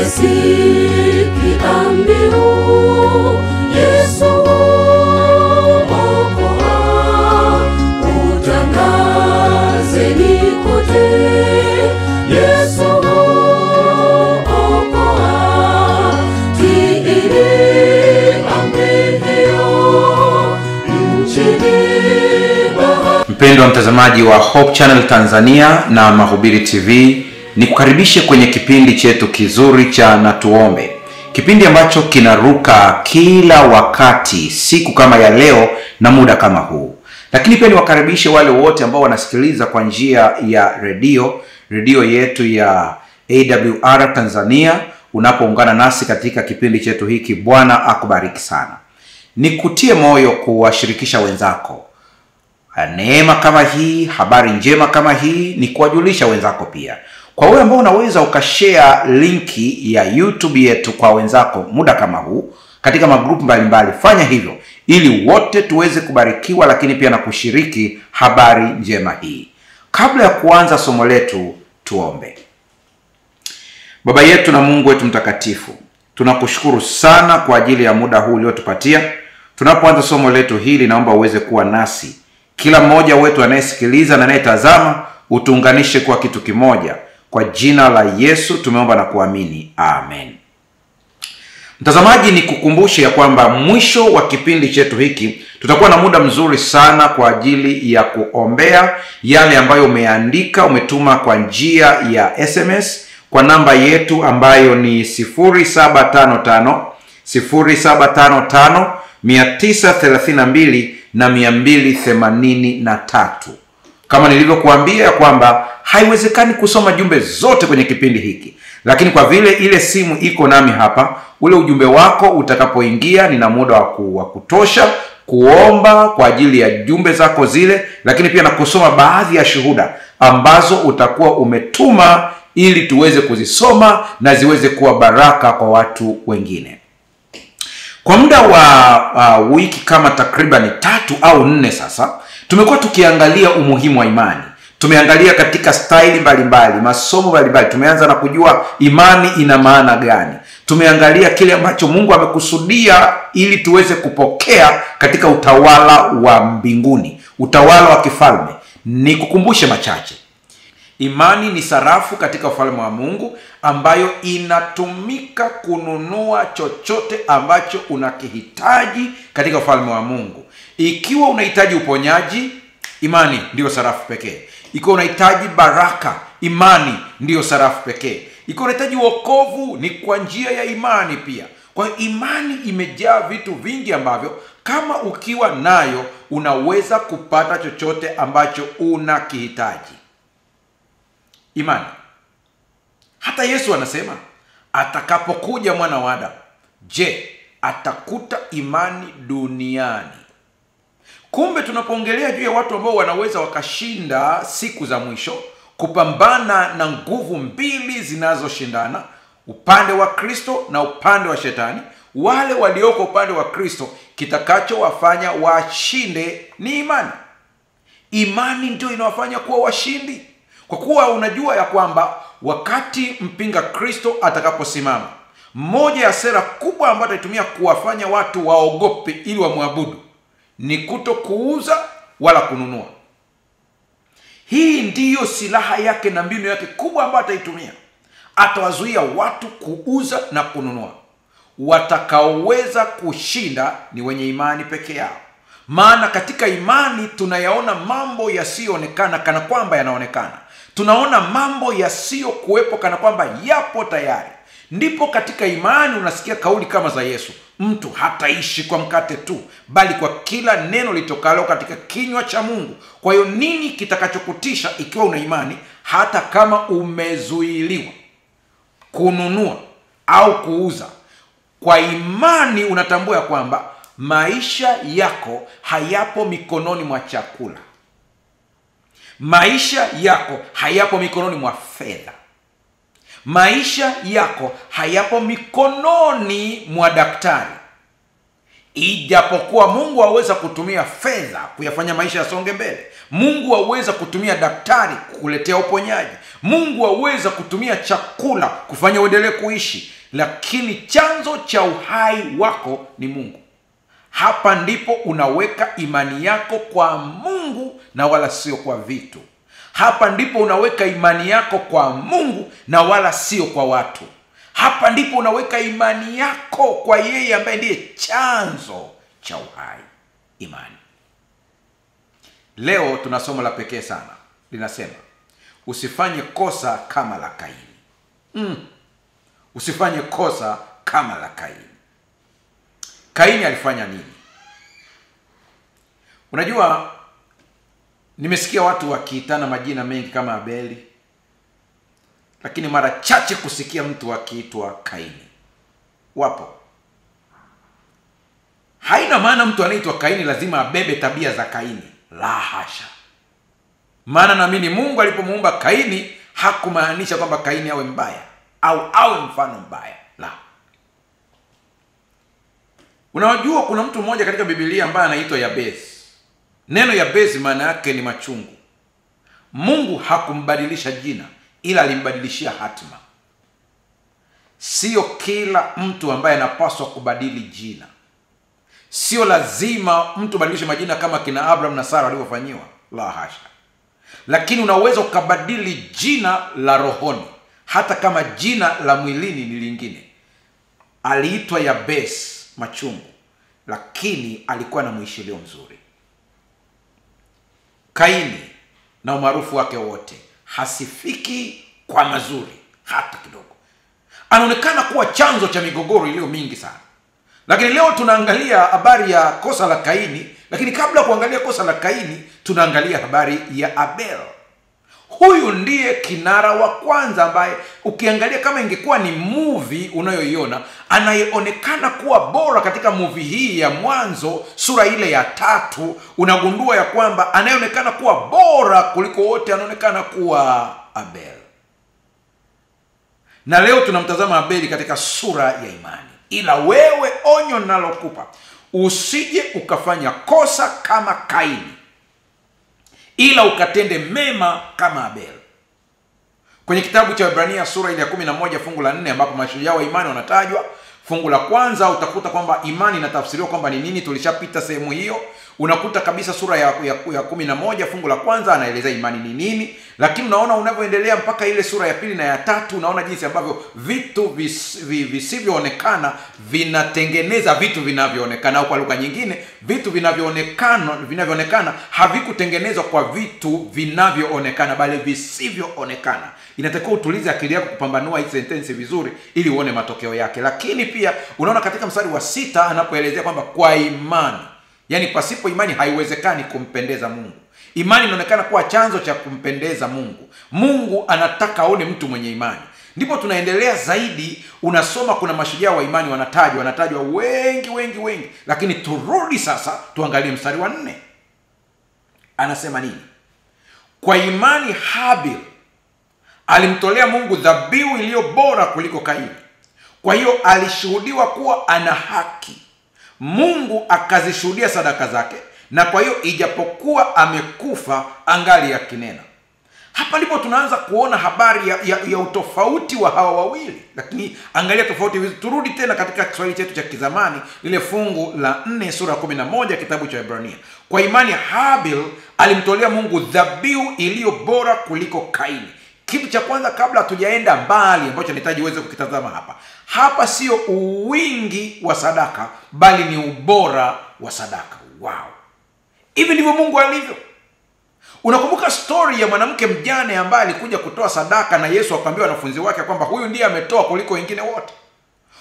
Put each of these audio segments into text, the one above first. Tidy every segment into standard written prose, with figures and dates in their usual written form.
Umesikia mbiu, Yesu okoa, utangazeni kote, Yesu okoa, tiini amri hiyo, nchini bahari. Mpendwa mtazamaji wa Hope Channel Tanzania na Mahubiri TV, nikukaribishe kwenye kipindi chetu kizuri cha Na Tuombe. Kipindi ambacho kinaruka kila wakati, siku kama ya leo na muda kama huu. Lakini pia niwakaribishe wale wote ambao wanasikiliza kwa njia ya redio yetu ya AWR Tanzania. Unapoungana nasi katika kipindi chetu hiki, Bwana akubariki sana. Nikutie moyo kuwashirikisha wenzako neema kama hii, habari njema kama hii, ni kuwajulisha wenzako pia. Kwa wewe ambao unaweza ukashare linki ya YouTube yetu kwa wenzako muda kama huu katika magrupu mbalimbali, fanya hivyo ili wote tuweze kubarikiwa, lakini pia na kushiriki habari njema hii. Kabla ya kuanza somo letu, tuombe. Baba yetu na Mungu wetu mtakatifu, tunakushukuru sana kwa ajili ya muda huu uliotupatia. Tunapoanza somo letu hili, naomba uweze kuwa nasi. Kila mmoja wetu anayesikiliza na anayetazama, utuunganishe kwa kitu kimoja. Kwa jina la Yesu tumeomba na kuamini. Amen. Mtazamaji, nikukumbushe ya kwamba mwisho wa kipindi chetu hiki tutakuwa na muda mzuri sana kwa ajili ya kuombea yale ambayo umeandika, umetuma kwa njia ya SMS kwa namba yetu ambayo ni 0755 932 na 283. Kama nilivyokuambia ya kwamba haiwezekani kusoma jumbe zote kwenye kipindi hiki, lakini kwa vile ile simu iko nami hapa, ule ujumbe wako utakapoingia, nina muda wa kutosha kuomba kwa ajili ya jumbe zako zile, lakini pia na kusoma baadhi ya shuhuda ambazo utakuwa umetuma ili tuweze kuzisoma na ziweze kuwa baraka kwa watu wengine. Kwa muda wa wiki kama takribani 3 au 4 sasa, tumekuwa tukiangalia umuhimu wa imani. Tumeangalia katika staili mbalimbali, masomo mbalimbali. Tumeanza na kujua imani ina maana gani. Tumeangalia kile ambacho Mungu amekusudia ili tuweze kupokea katika utawala wa mbinguni, utawala wa kifalme. Nikukumbushe machache. Imani ni sarafu katika ufalme wa Mungu ambayo inatumika kununua chochote ambacho unakihitaji katika ufalme wa Mungu. Ikiwa unahitaji uponyaji, imani ndiyo sarafu pekee. Ikiwa unahitaji baraka, imani ndiyo sarafu pekee. Ikiwa unahitaji wokovu, ni kwa njia ya imani pia. Kwa hiyo imani imejaa vitu vingi ambavyo kama ukiwa nayo unaweza kupata chochote ambacho unakihitaji. Imani. Hata Yesu anasema atakapokuja mwana wa Adamu, je, atakuta imani duniani? Kumbe tunapoongelea juu ya watu ambao wanaweza wakashinda siku za mwisho, kupambana na nguvu mbili zinazoshindana, upande wa Kristo na upande wa Shetani, wale walioko upande wa Kristo, kitakachowafanya washinde ni imani. Imani ndio inawafanya kuwa washindi. Kwa kuwa unajua ya kwamba wakati mpinga Kristo atakaposimama, moja ya sera kubwa ambayo ataitumia kuwafanya watu waogope ili wamwabudu ni kuto kuuza wala kununua. Hii ndiyo silaha yake na mbinu yake kubwa ambayo ataitumia. Atawazuia watu kuuza na kununua. Watakaoweza kushinda ni wenye imani peke yao. Maana katika imani tunayaona mambo yasiyoonekana kana kwamba yanaonekana. Tunaona mambo yasiyokuwepo kana kwamba yapo tayari. Ndipo katika imani unasikia kauli kama za Yesu, mtu hataishi kwa mkate tu, bali kwa kila neno litokalo katika kinywa cha Mungu. Kwa hiyo nini kitakachokutisha ikiwa una imani, hata kama umezuiliwa kununua au kuuza? Kwa imani unatambua kwamba maisha yako hayapo mikononi mwa chakula. Maisha yako hayapo mikononi mwa fedha. Maisha yako hayapo mikononi mwa daktari. Ijapokuwa Mungu aweza kutumia fedha kuyafanya maisha yasonge mbele, Mungu aweza kutumia daktari kukuletea uponyaji, Mungu aweza kutumia chakula kufanya uendelee kuishi, lakini chanzo cha uhai wako ni Mungu. Hapa ndipo unaweka imani yako kwa Mungu na wala sio kwa vitu. Hapa ndipo unaweka imani yako kwa Mungu na wala sio kwa watu. Hapa ndipo unaweka imani yako kwa yeye ambaye ndiye chanzo cha uhai, imani. Leo tuna somo la pekee sana. Linasema, usifanye kosa kama la Kaini. Usifanye kosa kama la Kaini. Kaini alifanya nini? Unajua, nimesikia watu wakiitana majina mengi kama Abeli, lakini mara chache kusikia mtu akiitwa Kaini. Wapo. Haina maana mtu anaitwa Kaini lazima abebe tabia za Kaini. La hasha. Maana naamini Mungu alipomuumba Kaini hakumaanisha kwamba Kaini awe mbaya au awe mfano mbaya. La. Unajua kuna mtu mmoja katika Biblia ambaye anaitwa Yabezi. Neno Yabezi maana yake ni machungu. Mungu hakumbadilisha jina, ila alimbadilishia hatima. Sio kila mtu ambaye anapaswa kubadili jina. Sio lazima mtu badilishe majina kama kina Abraham na Sara walivyofanyiwa. La hasha. Lakini unaweza ukabadili jina la rohoni, hata kama jina la mwilini ni lingine. Aliitwa Yabesi, machungu, lakini alikuwa na mwishilio mzuri. Kaini na umaarufu wake wote hasifiki kwa mazuri hata kidogo. Anaonekana kuwa chanzo cha migogoro iliyo mingi sana. Lakini leo tunaangalia habari ya kosa la Kaini, lakini kabla ya kuangalia kosa la Kaini, tunaangalia habari ya Abel. Huyu ndiye kinara wa kwanza ambaye ukiangalia kama ingekuwa ni movie unayoiona, anayeonekana kuwa bora katika movie hii ya Mwanzo sura ile ya 3, unagundua ya kwamba anayeonekana kuwa bora kuliko wote anaonekana kuwa Abel. Na leo tunamtazama Abeli katika sura ya imani. Ila wewe, onyo nalokupa, usije ukafanya kosa kama Kaini, ila ukatende mema kama Abel. Kwenye kitabu cha Ibrania sura ile ya 11 fungu la 4 ambapo mashujaa wa imani wanatajwa, fungu la kwanza utakuta kwamba imani inatafsiriwa kwamba ni nini. Tulishapita sehemu hiyo. Unakuta kabisa sura ya 11 fungu la kwanza anaeleza imani ni nini, lakini unaona unavyoendelea mpaka ile sura ya 2 na ya 3 unaona jinsi ambavyo vitu visivyoonekana vinatengeneza vitu vinavyoonekana, au kwa lugha nyingine vitu vinavyoonekana havikutengenezwa kwa vitu vinavyoonekana bali visivyoonekana. Inatakiwa utulize akili yako kupambanua hii sentensi vizuri ili uone matokeo yake. Lakini pia unaona katika mstari wa 6 anapoelezea kwamba kwa imani, yani pasipo imani haiwezekani kumpendeza Mungu. Imani inaonekana kuwa chanzo cha kumpendeza Mungu. Mungu anataka aone mtu mwenye imani. Ndipo tunaendelea zaidi, unasoma kuna mashujaa wa imani wanatajwa wengi. Lakini turudi sasa tuangalie mstari wa 4. Anasema nini? Kwa imani Habil alimtolea Mungu dhabihu iliyo bora kuliko Kaini. Kwa hiyo alishuhudiwa kuwa ana haki. Mungu akazishuhudia sadaka zake, na kwa hiyo ijapokuwa amekufa angali akinena. Hapa ndipo tunaanza kuona habari ya utofauti wa hawa wawili. Lakini angalia tofauti hizi. Turudi tena katika Kiswahili chetu cha kizamani, ile fungu la 4 sura 11 kitabu cha Ibrania. Kwa imani Habil alimtolea Mungu dhabihu iliyo bora kuliko Kaini. Kitu cha kwanza kabla hatujaenda mbali ambacho nahitaji uweze kukitazama hapa sio uwingi wa sadaka bali ni ubora wa sadaka. Wow. Hivi ndivyo Mungu alivyo. Unakumbuka story ya mwanamke mjane ambaye alikuja kutoa sadaka na Yesu akamwambia wanafunzi wake kwamba huyu ndiye ametoa kuliko wengine wote.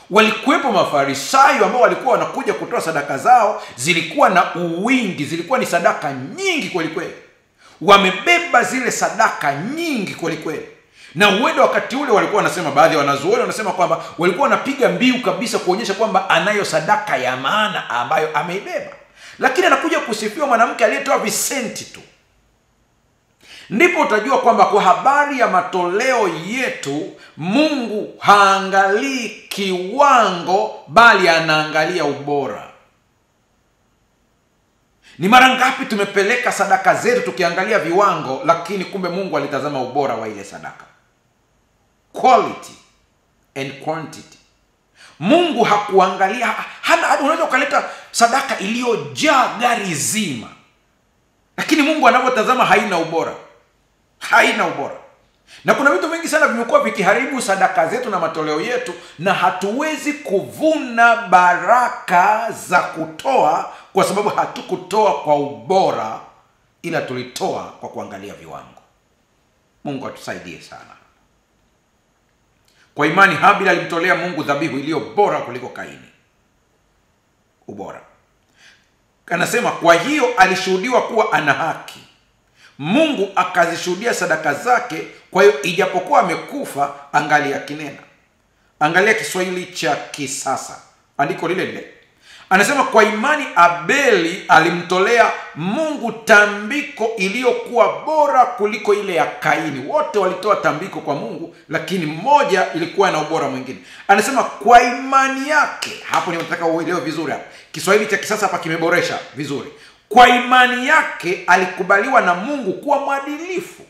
Walikuwepo Mafarisayo ambao walikuwa wanakuja kutoa sadaka zao, zilikuwa na uwingi, zilikuwa ni sadaka nyingi kweli kweli. Wamebeba zile sadaka nyingi kweli kweli. Na uende wakati ule walikuwa wanasema, baadhi ya wanazuoni wanasema kwamba walikuwa wanapiga mbiu kabisa kuonyesha kwamba anayo sadaka ya maana ambayo ameibeba. Lakini anakuja kusifiwa mwanamke aliyetoa visenti tu. Ndipo utajua kwamba kwa habari ya matoleo yetu Mungu haangalii kiwango bali anaangalia ubora. Ni mara ngapi tumepeleka sadaka zetu tukiangalia viwango, lakini kumbe Mungu alitazama ubora wa ile sadaka, quality and quantity. Mungu hakuangalia unaweza ukaleta sadaka iliyojaa gari zima, lakini Mungu anapotazama haina ubora, haina ubora. Na kuna vitu vingi sana vimekuwa vikiharibu sadaka zetu na matoleo yetu, na hatuwezi kuvuna baraka za kutoa kwa sababu hatukutoa kwa ubora, ila tulitoa kwa kuangalia viwango. Mungu atusaidie sana. Kwa imani Habili alimtolea Mungu dhabihu iliyo bora kuliko Kaini. Ubora. Anasema kwa hiyo alishuhudiwa kuwa ana haki. Mungu akazishuhudia sadaka zake, kwa hiyo ijapokuwa amekufa angali akinena. Angalia Kiswahili cha kisasa, andiko lile lile. Anasema kwa imani Abeli alimtolea Mungu tambiko iliyokuwa bora kuliko ile ya Kaini. Wote walitoa tambiko kwa Mungu, lakini mmoja ilikuwa na ubora mwingine. Anasema kwa imani yake, hapo ninataka uelewe vizuri hapa. Kiswahili cha kisasa hapa kimeboresha vizuri. Kwa imani yake alikubaliwa na Mungu kuwa mwadilifu.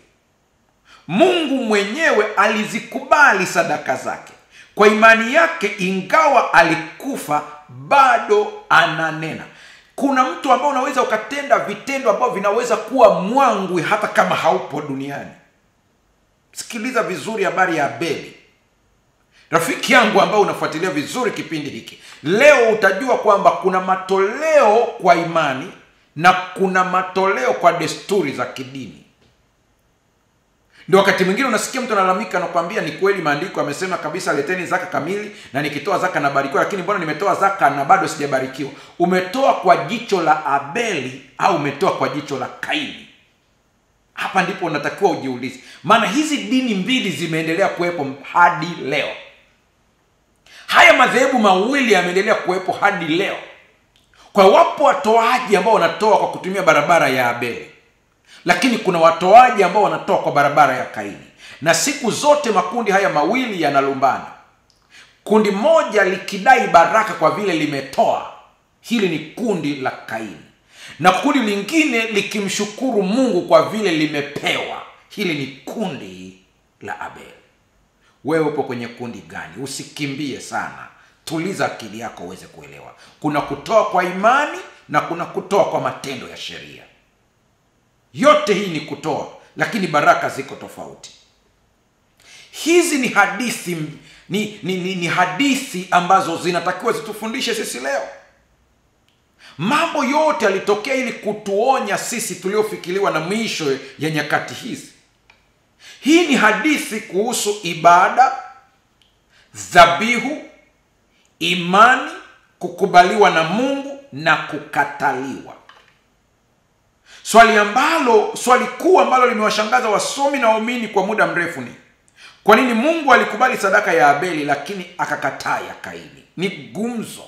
Mungu mwenyewe alizikubali sadaka zake. Kwa imani yake ingawa alikufa bado ananena. Kuna mtu ambao unaweza ukatenda vitendo ambavyo vinaweza kuwa mwangwi hata kama haupo duniani. Sikiliza vizuri habari ya Abeli. Rafiki yangu ambao unafuatilia vizuri kipindi hiki, leo utajua kwamba kuna matoleo kwa imani na kuna matoleo kwa desturi za kidini. Ndio wakati mwingine unasikia mtu analalamika na kuambia ni kweli maandiko yamesema kabisa leteni zaka kamili na nikitoa zaka nabarikiwa, lakini mbona nimetoa zaka na bado sijabarikiwa? Umetoa kwa jicho la Abeli au umetoa kwa jicho la Kaini? Hapa ndipo unatakiwa ujiulize. Maana hizi dini mbili zimeendelea kuwepo hadi leo. Haya madhehebu mawili yameendelea kuwepo hadi leo. Kwa wapo watoaji ambao wanatoa kwa kutumia barabara ya Abeli, lakini kuna watoaji ambao wanatoa kwa barabara ya Kaini. Na siku zote makundi haya mawili yanalumbana. Kundi moja likidai baraka kwa vile limetoa, hili ni kundi la Kaini. Na kundi lingine likimshukuru Mungu kwa vile limepewa, hili ni kundi la Abeli. Wewe upo kwenye kundi gani? Usikimbie sana. Tuliza akili yako uweze kuelewa. Kuna kutoa kwa imani na kuna kutoa kwa matendo ya sheria. Yote hii ni kutoa, lakini baraka ziko tofauti. Hizi ni hadithi ni hadithi ambazo zinatakiwa zitufundishe sisi leo. Mambo yote yalitokea ili kutuonya sisi tuliofikiriwa na mwisho ya nyakati hizi. Hii ni hadithi kuhusu ibada, dhabihu, imani, kukubaliwa na Mungu na kukataliwa. Swali kuu ambalo limewashangaza wasomi na waumini kwa muda mrefu ni kwa nini Mungu alikubali sadaka ya Abeli lakini akakataa ya Kaini? Ni gumzo.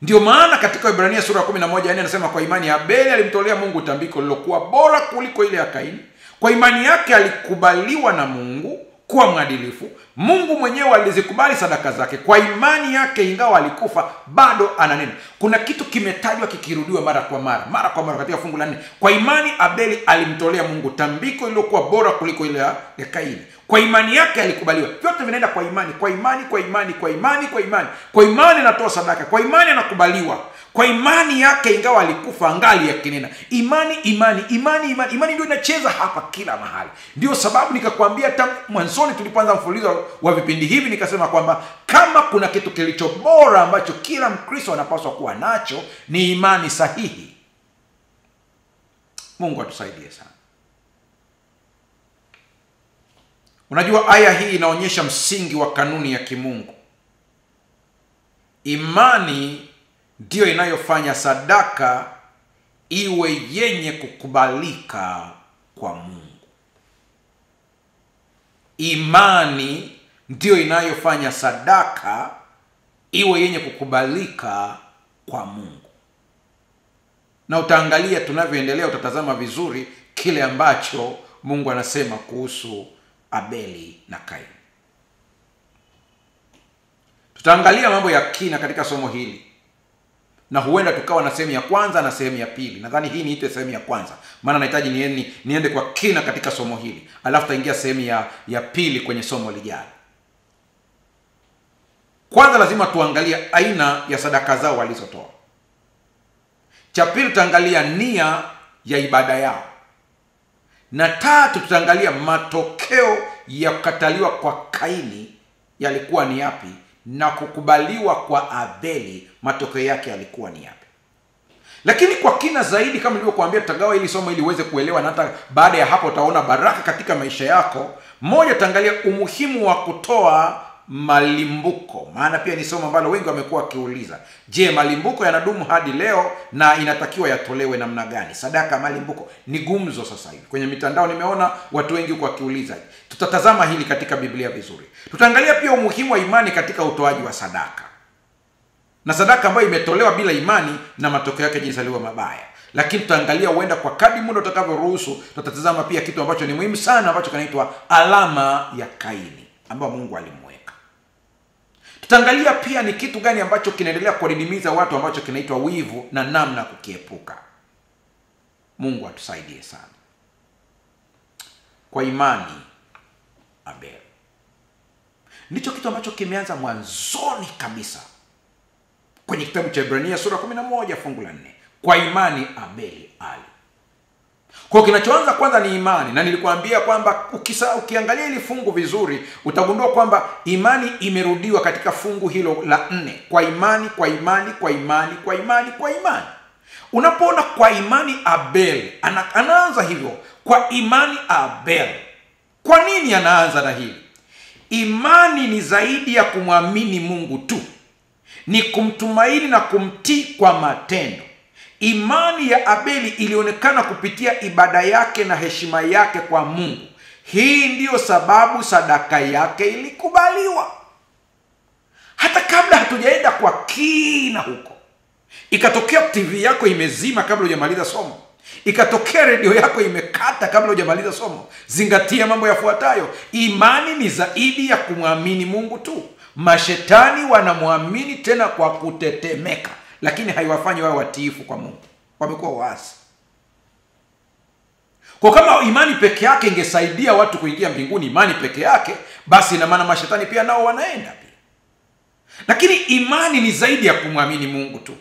Ndio maana katika Ibrania sura ya 11 anasema kwa imani Abeli alimtolea Mungu tambiko lilokuwa bora kuliko ile ya Kaini. Kwa imani yake alikubaliwa na Mungu kuwa mwadilifu. Mungu mwenyewe alizikubali sadaka zake. Kwa imani yake ingawa alikufa bado ananena. Kuna kitu kimetajwa kikirudiwa mara kwa mara katika fungu la 4. Kwa imani Abeli alimtolea Mungu tambiko lilokuwa bora kuliko ile ya Kaini. Kwa imani yake alikubaliwa. Vyote vinaenda kwa imani, kwa imani, kwa imani, kwa imani, kwa imani. Kwa imani anatoa sadaka, kwa imani anakubaliwa. Kwa imani yake ingawa alikufa angali akinena. Imani ndio inacheza hapa kila mahali. Ndio sababu nikakwambia tangu mwanzoni tulipoanza mfululizo wa vipindi hivi nikasema kwamba kama kuna kitu kilicho bora ambacho kila Mkristo anapaswa kuwa nacho ni imani sahihi. Mungu atusaidie sana. Unajua aya hii inaonyesha msingi wa kanuni ya kimungu. Imani ndio inayofanya sadaka iwe yenye kukubalika kwa Mungu. Imani ndio inayofanya sadaka iwe yenye kukubalika kwa Mungu. Na utaangalia tunavyoendelea, utatazama vizuri kile ambacho Mungu anasema kuhusu Abeli na Kaini. Tutaangalia mambo ya kina katika somo hili. na huenda tukawa na sehemu ya kwanza na sehemu ya pili. Nadhani hii niite sehemu ya kwanza, maana nahitaji niende kwa kina katika somo hili, alafu taingia sehemu ya pili kwenye somo lijalo. Kwanza lazima tuangalie aina ya sadaka zao walizotoa. Cha pili tutaangalia nia ya ibada yao, na tatu tutaangalia matokeo ya kukataliwa kwa Kaini yalikuwa ni yapi, na kukubaliwa kwa Abeli matokeo yake yalikuwa ni yapi. Lakini kwa kina zaidi, kama nilivyokuambia, tutagawa ili somo ili uweze kuelewa, na hata baada ya hapo utaona baraka katika maisha yako. Moja, tutaangalia umuhimu wa kutoa malimbuko, maana pia ni somo ambalo wengi wamekuwa wakiuliza, je, malimbuko yanadumu hadi leo na inatakiwa yatolewe namna gani? Sadaka malimbuko ni gumzo sasa hivi kwenye mitandao, nimeona watu wengi kwa wakiuliza. Tutatazama hili katika Biblia vizuri. Tutaangalia pia umuhimu wa imani katika utoaji wa sadaka, na sadaka ambayo imetolewa bila imani na matokeo yake jinsi yalivyo mabaya. Lakini tutaangalia, huenda kwa kadri muda utakavyoruhusu, tutatazama pia kitu ambacho ni muhimu sana ambacho kinaitwa alama ya Kaini ambayo Mungu alimweka. Tutaangalia pia ni kitu gani ambacho kinaendelea kuwadidimiza watu ambacho kinaitwa wivu na namna kukiepuka. Mungu atusaidie sana. Kwa imani Abel, ndicho kitu ambacho kimeanza mwanzoni kabisa kwenye kitabu cha Ibrania sura 11 fungu la 4. Kwa imani Abeli ali. Kwa kinachoanza kwanza ni imani, na nilikuambia kwamba ukiangalia ili fungu vizuri utagundua kwamba imani imerudiwa katika fungu hilo la 4. Kwa imani, kwa imani, kwa imani, kwa imani, kwa imani. Unapoona kwa imani Abel, anaanza hivyo, kwa imani Abel. Kwa nini anaanza na hili? Imani ni zaidi ya kumwamini Mungu tu, ni kumtumaini na kumtii kwa matendo. Imani ya Abeli ilionekana kupitia ibada yake na heshima yake kwa Mungu. Hii ndiyo sababu sadaka yake ilikubaliwa. Hata kabla hatujaenda kwa kina huko, ikatokea TV yako imezima kabla hujamaliza somo, ikatokea redio yako imekata kabla hujamaliza somo, zingatia mambo yafuatayo. Imani ni zaidi ya kumwamini Mungu tu. Mashetani wanamwamini tena kwa kutetemeka, lakini haiwafanyi wawe watiifu kwa Mungu. Wamekuwa waasi. Kwa kama imani peke yake ingesaidia watu kuingia mbinguni, imani peke yake, basi ina maana mashetani pia nao wanaenda pia. Lakini imani ni zaidi ya kumwamini Mungu tu,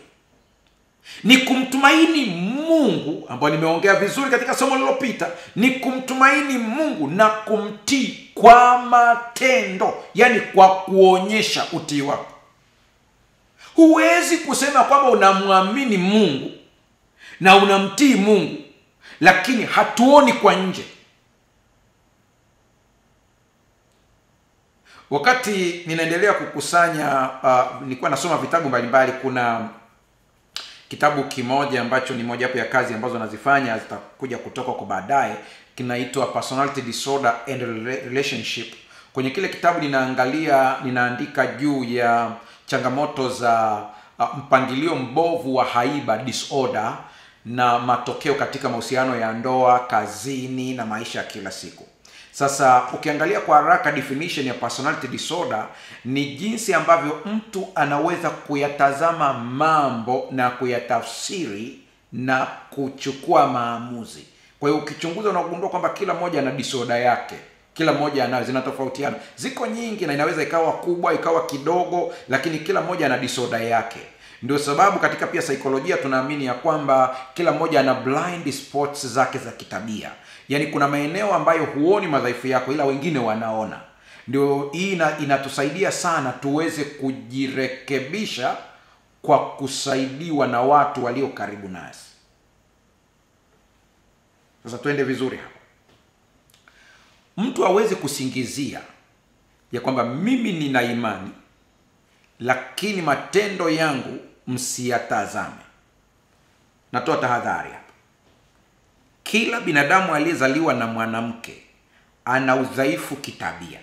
ni kumtumaini Mungu, ambayo nimeongea vizuri katika somo lililopita. Ni kumtumaini Mungu na kumtii kwa matendo, yani kwa kuonyesha utii wako. Huwezi kusema kwamba unamwamini Mungu na unamtii Mungu, lakini hatuoni kwa nje. Wakati ninaendelea kukusanya, nilikuwa nasoma vitabu mbalimbali. Kuna kitabu kimoja ambacho ni moja wapo ya kazi ambazo nazifanya, zitakuja kutoka kwa baadaye, kinaitwa Personality Disorder and Relationship. Kwenye kile kitabu ninaandika juu ya changamoto za mpangilio mbovu wa haiba disorder na matokeo katika mahusiano ya ndoa, kazini na maisha ya kila siku. Sasa ukiangalia kwa haraka, definition ya personality disorder ni jinsi ambavyo mtu anaweza kuyatazama mambo na kuyatafsiri na kuchukua maamuzi. Kwa hiyo ukichunguza unagundua kwamba kila mmoja ana disorder yake. Kila mmoja anayo, zinatofautiana. Ziko nyingi na inaweza ikawa kubwa, ikawa kidogo, lakini kila mmoja ana disorder yake. Ndio sababu katika pia saikolojia tunaamini ya kwamba kila mmoja ana blind spots zake za kitabia. Yaani kuna maeneo ambayo huoni madhaifu yako ila wengine wanaona. Ndio hii inatusaidia sana tuweze kujirekebisha kwa kusaidiwa na watu walio karibu nasi. Sasa tuende vizuri hapa. Mtu hawezi kusingizia ya kwamba mimi nina imani lakini matendo yangu msiyatazame. Natoa tahadhari hapa. Kila binadamu aliyezaliwa na mwanamke ana udhaifu kitabia.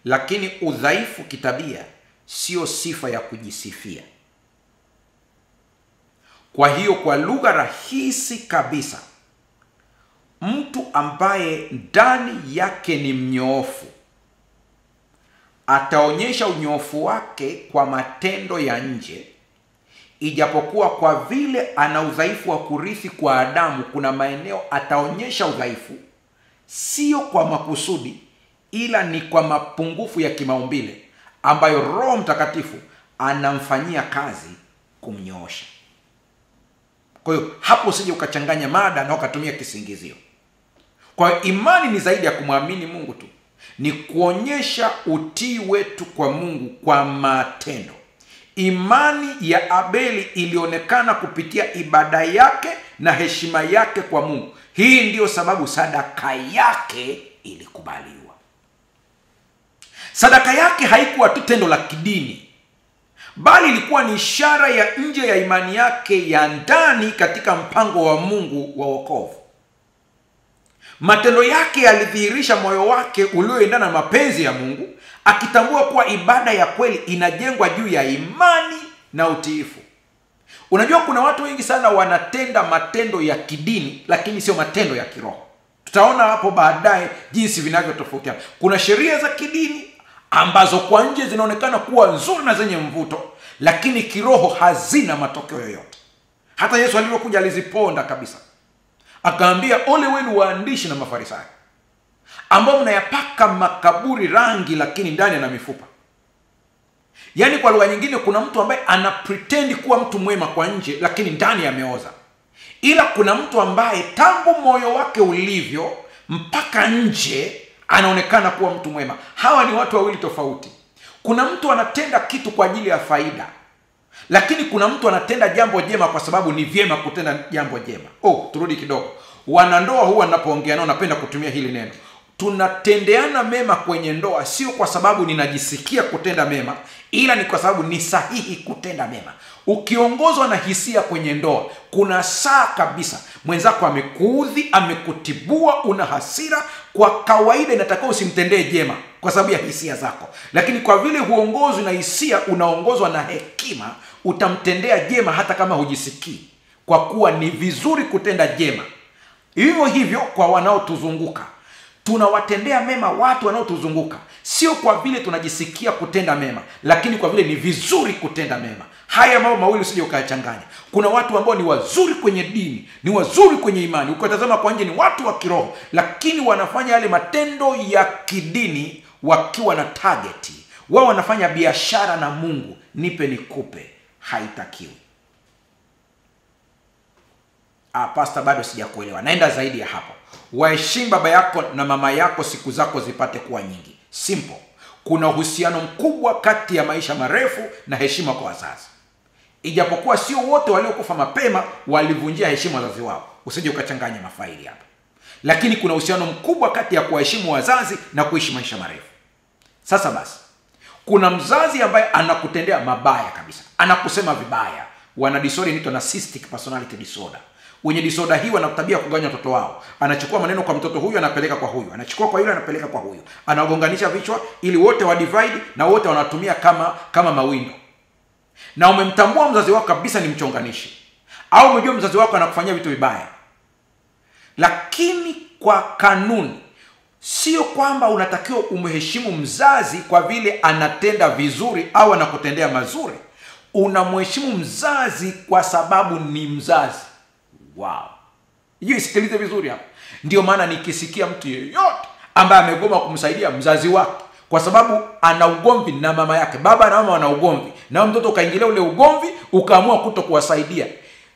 Lakini udhaifu kitabia sio sifa ya kujisifia. Kwa hiyo kwa lugha rahisi kabisa, mtu ambaye ndani yake ni mnyoofu ataonyesha unyoofu wake kwa matendo ya nje ijapokuwa kwa vile ana udhaifu wa kurithi kwa Adamu, kuna maeneo ataonyesha udhaifu, sio kwa makusudi, ila ni kwa mapungufu ya kimaumbile ambayo Roho Mtakatifu anamfanyia kazi kumnyoosha. Kwa hiyo hapo usije ukachanganya mada na ukatumia kisingizio. Kwa hiyo imani ni zaidi ya kumwamini Mungu tu, ni kuonyesha utii wetu kwa Mungu kwa matendo. Imani ya Abeli ilionekana kupitia ibada yake na heshima yake kwa Mungu. Hii ndiyo sababu sadaka yake ilikubaliwa. Sadaka yake haikuwa tu tendo la kidini, bali ilikuwa ni ishara ya nje ya imani yake ya ndani katika mpango wa Mungu wa wokovu. Matendo yake yalidhihirisha moyo wake ulioendana na mapenzi ya Mungu, akitambua kuwa ibada ya kweli inajengwa juu ya imani na utiifu. Unajua kuna watu wengi sana wanatenda matendo ya kidini lakini sio matendo ya kiroho. Tutaona hapo baadaye jinsi vinavyotofautiana. Kuna sheria za kidini ambazo kwa nje zinaonekana kuwa nzuri na zenye mvuto, lakini kiroho hazina matokeo yoyote. Hata Yesu alipokuja aliziponda kabisa. Akaambia, ole wenu waandishi na Mafarisayo, ambao mnayapaka makaburi rangi lakini ndani ana mifupa. Yaani kwa lugha nyingine, kuna mtu ambaye ana pretend kuwa mtu mwema kwa nje lakini ndani ameoza. Ila kuna mtu ambaye tangu moyo wake ulivyo mpaka nje anaonekana kuwa mtu mwema. Hawa ni watu wawili tofauti. Kuna mtu anatenda kitu kwa ajili ya faida, lakini kuna mtu anatenda jambo jema kwa sababu ni vyema kutenda jambo jema. Turudi kidogo. Wanandoa huwa ninapoongea nao napenda kutumia hili neno. Tunatendeana mema kwenye ndoa sio kwa sababu ninajisikia kutenda mema, ila ni kwa sababu ni sahihi kutenda mema. Ukiongozwa na hisia kwenye ndoa, kuna saa kabisa mwenzako amekuudhi, amekutibua, una hasira, kwa kawaida inatakiwa usimtendee jema kwa sababu ya hisia zako. Lakini kwa vile huongozwi na hisia, unaongozwa na hekima, utamtendea jema hata kama hujisikii, kwa kuwa ni vizuri kutenda jema. Hivyo hivyo kwa wanaotuzunguka. Tunawatendea mema watu wanaotuzunguka sio kwa vile tunajisikia kutenda mema, lakini kwa vile ni vizuri kutenda mema. Haya mambo mawili usije ukayachanganya. Kuna watu ambao ni wazuri kwenye dini, ni wazuri kwenye imani, ukitazama kwa nje ni watu wa kiroho, lakini wanafanya yale matendo ya kidini wakiwa na target. Wao wanafanya biashara na Mungu, nipe nikupe. Haitakiwi. Pastor, bado sijakuelewa. Naenda zaidi ya hapo. Waheshimu baba yako na mama yako, siku zako zipate kuwa nyingi. Simple. Kuna uhusiano mkubwa kati ya maisha marefu na heshima kwa wazazi. Ijapokuwa sio wote waliokufa mapema walivunjia heshima wazazi wao. Usije ukachanganya mafaili hapa. Lakini kuna uhusiano mkubwa kati ya kuheshimu wazazi na kuishi maisha marefu. Sasa basi, kuna mzazi ambaye anakutendea mabaya kabisa, anakusema vibaya. Wana disorder inaitwa narcissistic personality disorder. Wenye disorder hii wana tabia kugawanya watoto wao. Anachukua maneno kwa mtoto huyu anapeleka kwa huyu, anachukua kwa yule anapeleka kwa huyu, anagonganisha vichwa ili wote wa divide na wote wanatumia kama mawindo. Na umemtambua mzazi wako kabisa ni mchonganishi, au umejua mzazi wako anakufanyia vitu vibaya. Lakini kwa kanuni sio kwamba unatakiwa umheshimu mzazi kwa vile anatenda vizuri au anakutendea mazuri. Unamheshimu mzazi kwa sababu ni mzazi. Wow. Hiyo isikilize vizuri hapa. Ndio maana nikisikia mtu yeyote ambaye amegoma kumsaidia mzazi wake kwa sababu ana ugomvi na mama yake, baba na mama wana ugomvi, na mtoto kaingilia ule ugomvi ukaamua kutokuwasaidia,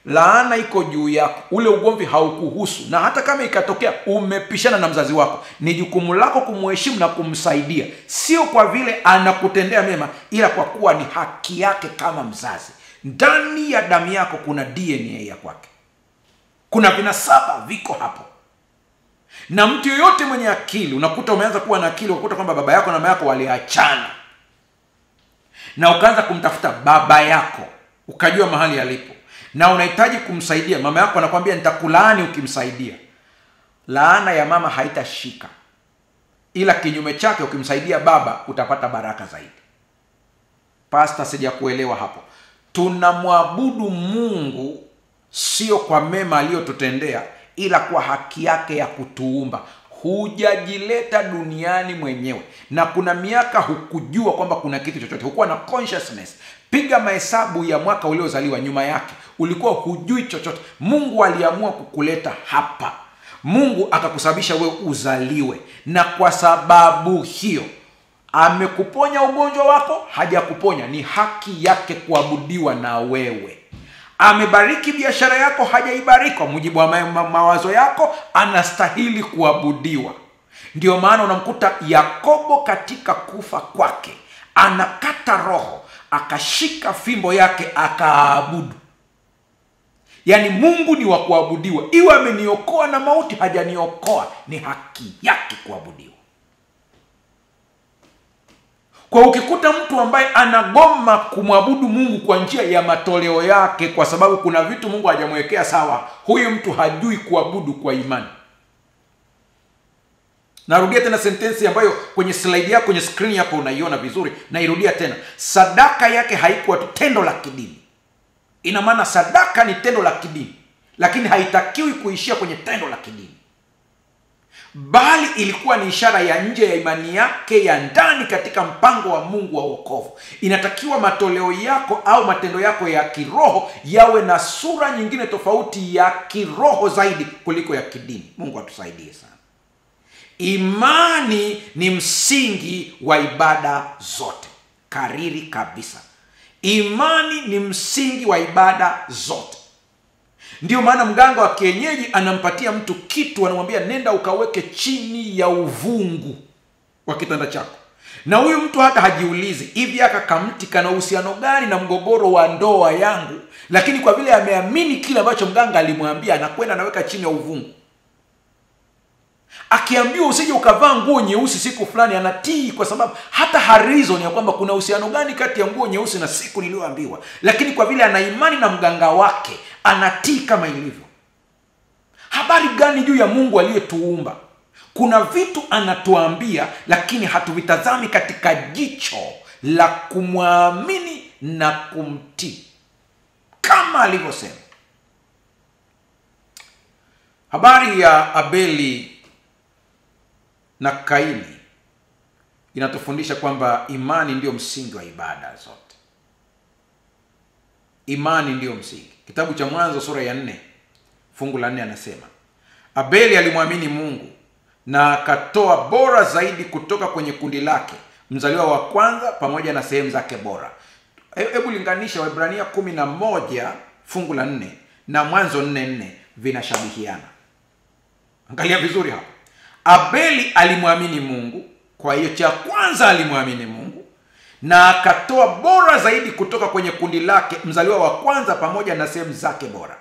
laana iko juu yako. Ule ugomvi haukuhusu, na hata kama ikatokea umepishana na mzazi wako, ni jukumu lako kumheshimu na kumsaidia, sio kwa vile anakutendea mema, ila kwa kuwa ni haki yake kama mzazi. Ndani ya damu yako kuna DNA ya kwake. Kuna vinasaba viko hapo. Na mtu yoyote mwenye akili, unakuta umeanza kuwa na akili, unakuta kwamba baba yako na mama yako waliachana, na ukaanza kumtafuta baba yako, ukajua mahali alipo, na unahitaji kumsaidia. Mama yako anakuambia nitakulaani ukimsaidia. Laana ya mama haitashika, ila kinyume chake ukimsaidia baba utapata baraka zaidi. Pastor, sijakuelewa hapo. Tunamwabudu Mungu sio kwa mema aliyotutendea, ila kwa haki yake ya kutuumba. hujajileta duniani mwenyewe, na kuna miaka hukujua kwamba kuna kitu chochote, hukuwa na consciousness. Piga mahesabu ya mwaka uliozaliwa nyuma yake, ulikuwa hujui chochote. Mungu aliamua kukuleta hapa, Mungu akakusababisha wewe uzaliwe, na kwa sababu hiyo amekuponya ugonjwa wako. Hajakuponya, ni haki yake kuabudiwa na wewe. Amebariki biashara yako, hajaibariki kwa mujibu wa mawazo yako, anastahili kuabudiwa. Ndio maana unamkuta Yakobo katika kufa kwake anakata roho, akashika fimbo yake akaabudu. Yaani Mungu ni wa kuabudiwa. Iwe ameniokoa na mauti, hajaniokoa, ni haki yake kuabudiwa. Kwa ukikuta mtu ambaye anagoma kumwabudu Mungu kwa njia ya matoleo yake kwa sababu kuna vitu Mungu hajamwekea sawa, huyu mtu hajui kuabudu kwa imani. Narudia tena sentensi ambayo kwenye slide yako, kwenye screen yako unaiona vizuri, nairudia tena. Sadaka yake haikuwa tu tendo la kidini. Ina maana sadaka ni tendo la kidini, lakini haitakiwi kuishia kwenye tendo la kidini, bali ilikuwa ni ishara ya nje ya imani yake ya ndani katika mpango wa Mungu wa wokovu. Inatakiwa matoleo yako au matendo yako ya kiroho yawe na sura nyingine tofauti ya kiroho zaidi kuliko ya kidini. Mungu atusaidie sana. Imani ni msingi wa ibada zote. Kariri kabisa. Imani ni msingi wa ibada zote. Ndio maana mganga wa kienyeji anampatia mtu kitu, anamwambia nenda ukaweke chini ya uvungu wa kitanda chako. Na huyu mtu hata hajiulizi hivi aka kamti kana uhusiano gani na mgogoro wa ndoa yangu, lakini kwa vile ameamini kile ambacho mganga alimwambia, anakwenda anaweka chini ya uvungu. Akiambiwa usije ukavaa nguo nyeusi siku fulani, anatii, kwa sababu hata harizoni ya kwamba kuna uhusiano gani kati ya nguo nyeusi na siku niliyoambiwa, lakini kwa vile ana imani na mganga wake anatii kama ilivyo. Habari gani juu ya Mungu aliyetuumba? Kuna vitu anatuambia, lakini hatuvitazami katika jicho la kumwamini na kumtii kama alivyosema. Habari ya Abeli na Kaini inatufundisha kwamba imani ndio msingi wa ibada zote. Imani ndio msingi. Kitabu cha Mwanzo sura ya 4 fungu la 4 anasema, Abeli alimwamini Mungu na akatoa bora zaidi kutoka kwenye kundi lake, mzaliwa wa kwanza pamoja na sehemu zake bora. Hebu linganisha Waebrania 11 fungu la 4 na Mwanzo 4:4, vinashabihiana. Angalia vizuri hapa. Abeli alimwamini Mungu, kwa hiyo cha kwanza alimwamini Mungu na akatoa bora zaidi kutoka kwenye kundi lake, mzaliwa wa kwanza pamoja na sehemu zake bora.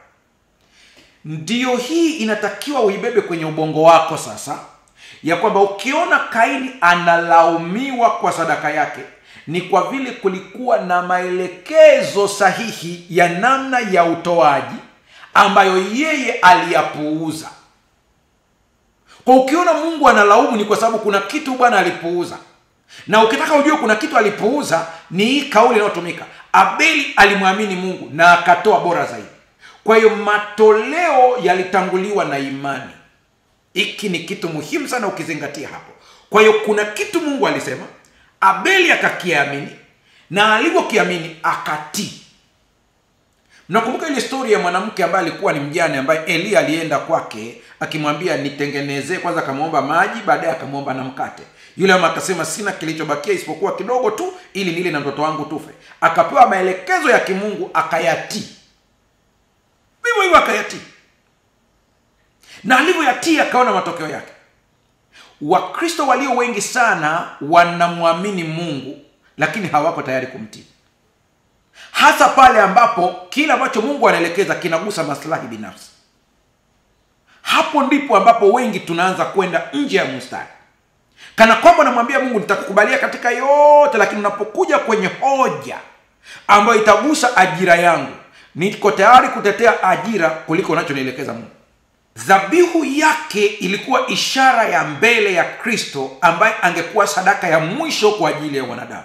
Ndiyo hii inatakiwa uibebe kwenye ubongo wako sasa, ya kwamba ukiona Kaini analaumiwa kwa sadaka yake, ni kwa vile kulikuwa na maelekezo sahihi ya namna ya utoaji ambayo yeye aliyapuuza. Kwa ukiona Mungu analaumu, ni kwa sababu kuna kitu Bwana alipuuza. Na ukitaka ujue kuna kitu alipuuza, ni hii kauli inayotumika, Abeli alimwamini Mungu na akatoa bora zaidi. Kwa hiyo matoleo yalitanguliwa na imani. Hiki ni kitu muhimu sana ukizingatia hapo. Kwa hiyo kuna kitu Mungu alisema, Abeli akakiamini, na alivyokiamini akatii. Nakumbuka ile story ya mwanamke ambaye alikuwa ni mjane, ambaye Elia alienda kwake akimwambia nitengenezee, kwanza akamwomba maji, baadaye akamwomba na mkate. Yule mama akasema sina kilichobakia isipokuwa kidogo tu ili nile na mtoto wangu tufe. Akapewa maelekezo ya kimungu, akayatii. Vivyo hivyo akayatii. Na alivyoyatii akaona matokeo yake. Wakristo walio wengi sana wanamwamini Mungu lakini hawako tayari kumtii. Hasa pale ambapo kila ambacho Mungu anaelekeza kinagusa maslahi binafsi. Hapo ndipo ambapo wengi tunaanza kwenda nje ya mstari. Kana kwamba namwambia Mungu nitakukubalia katika yote, lakini unapokuja kwenye hoja ambayo itagusa ajira yangu, niko tayari kutetea ajira kuliko unachonielekeza Mungu. Dhabihu yake ilikuwa ishara ya mbele ya Kristo ambaye angekuwa sadaka ya mwisho kwa ajili ya wanadamu.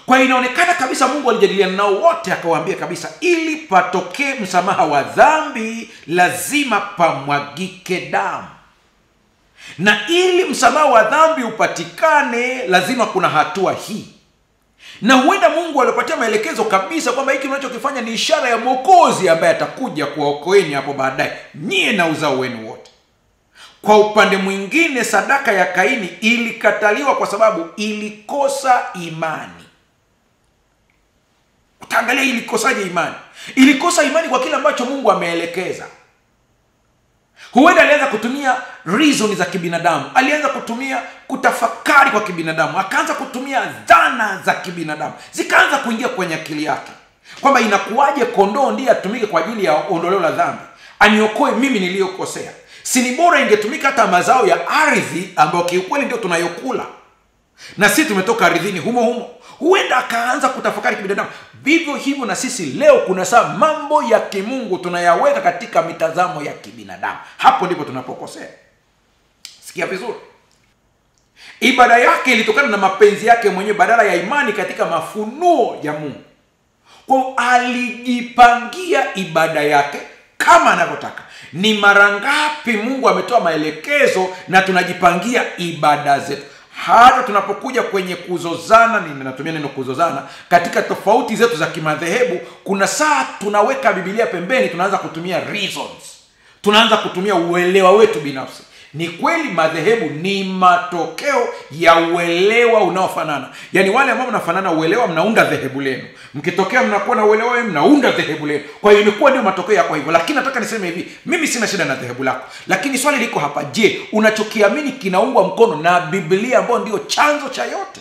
Kwa hiyo inaonekana kabisa Mungu alijadiliana nao wote, akawaambia kabisa ili patokee msamaha wa dhambi lazima pamwagike damu. Na ili msamaha wa dhambi upatikane, lazima kuna hatua hii. Na huenda Mungu alipatia maelekezo kabisa kwamba hiki unachokifanya ni ishara ya Mwokozi ambaye atakuja kuwaokoeni hapo baadaye, nyie na uzao wenu wote. Kwa upande mwingine, sadaka ya Kaini ilikataliwa kwa sababu ilikosa imani. Utaangalia ilikosaje imani? Ilikosa imani kwa kile ambacho Mungu ameelekeza. Huenda alianza kutumia reason za kibinadamu, alianza kutumia kutafakari kwa kibinadamu, akaanza kutumia dhana za kibinadamu, zikaanza kuingia kwenye akili yake kwamba inakuwaje kondoo ndiye atumike kwa ajili ya ondoleo la dhambi, aniokoe mimi niliyokosea. Si ni bora ingetumika hata mazao ya ardhi ambayo kiukweli ndio tunayokula, na sisi tumetoka ardhini humo humo. Huenda akaanza kutafakari kibinadamu. Vivyo hivyo na sisi leo, kuna saa mambo ya kimungu tunayaweka katika mitazamo ya kibinadamu. Hapo ndipo tunapokosea. Sikia vizuri, ibada yake ilitokana na mapenzi yake mwenyewe badala ya imani katika mafunuo ya Mungu. Kwa alijipangia ibada yake kama anavyotaka. Ni mara ngapi Mungu ametoa maelekezo na tunajipangia ibada zetu? Hata tunapokuja kwenye kuzozana, ninatumia neno kuzozana, katika tofauti zetu za kimadhehebu, kuna saa tunaweka Biblia pembeni, tunaanza kutumia reasons, tunaanza kutumia uelewa wetu binafsi. Ni kweli madhehebu ni matokeo ya uelewa unaofanana. Yaani wale ambao mnafanana uelewa mnaunda dhehebu lenu. Mkitokea mnakuwa na uelewa wenu mnaunda dhehebu lenu. Kwa hiyo imekuwa ndio matokeo yako hivyo. Lakini nataka niseme hivi, mimi sina shida na dhehebu lako. Lakini swali liko hapa, je, unachokiamini kinaungwa mkono na Biblia ambayo ndio chanzo cha yote?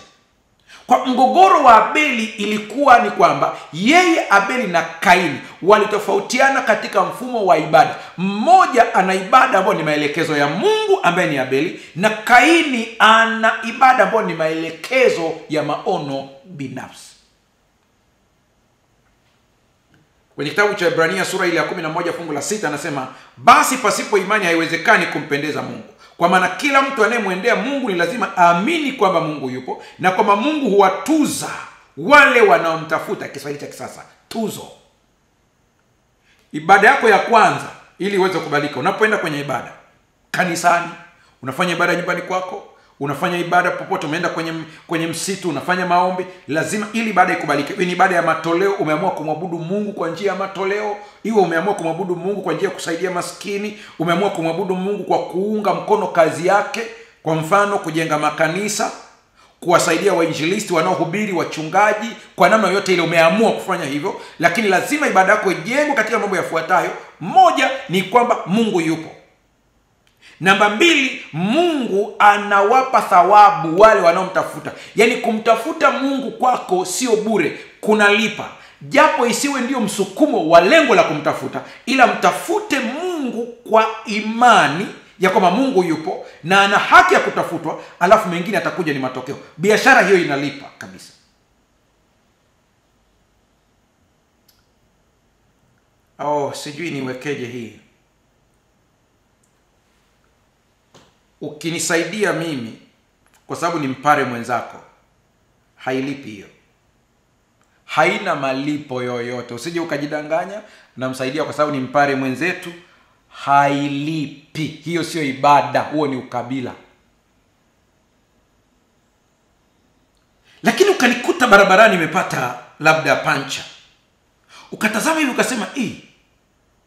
Kwa mgogoro wa Abeli ilikuwa ni kwamba yeye Abeli na Kaini walitofautiana katika mfumo wa ibada. Mmoja ana ibada ambayo ni maelekezo ya Mungu ambaye ni Abeli, na Kaini ana ibada ambayo ni maelekezo ya maono binafsi. Kwenye kitabu cha Ibrania sura ile ya 11 fungu la 6 anasema, basi pasipo imani haiwezekani kumpendeza Mungu. Kwa maana kila mtu anayemwendea Mungu ni lazima aamini kwamba Mungu yupo, na kwamba Mungu huwatuza wale wanaomtafuta. Kiswahili cha kisasa, tuzo. Ibada yako ya kwanza ili uweze kubalika, unapoenda kwenye ibada kanisani, unafanya ibada nyumbani kwako, unafanya ibada popote, umeenda kwenye msitu, unafanya maombi, lazima ili ibada ikubalike. Ni ibada ya matoleo, umeamua kumwabudu Mungu kwa njia ya matoleo. Iwe umeamua kumwabudu Mungu kwa njia ya kusaidia maskini, umeamua kumwabudu Mungu kwa kuunga mkono kazi yake, kwa mfano kujenga makanisa, kuwasaidia wainjilisti wanaohubiri, wachungaji, kwa namna yote ile umeamua kufanya hivyo. Lakini lazima ibada yako ijengwe katika mambo yafuatayo. Moja ni kwamba Mungu yupo. Namba 2, Mungu anawapa thawabu wale wanaomtafuta. Yaani kumtafuta Mungu kwako sio bure, kunalipa. Japo isiwe ndio msukumo wa lengo la kumtafuta, ila mtafute Mungu kwa imani ya kwamba Mungu yupo na ana haki ya kutafutwa, alafu mengine atakuja ni matokeo. Biashara hiyo inalipa kabisa. Sijui niwekeje hii. Ukinisaidia mimi kwa sababu ni mpare mwenzako, hailipi hiyo. Haina malipo yoyote. Usije ukajidanganya namsaidia kwa sababu ni mpare mwenzetu, hailipi. Hiyo sio ibada, huo ni ukabila. Lakini ukanikuta barabarani nimepata labda pancha, ukatazama hivi ukasema,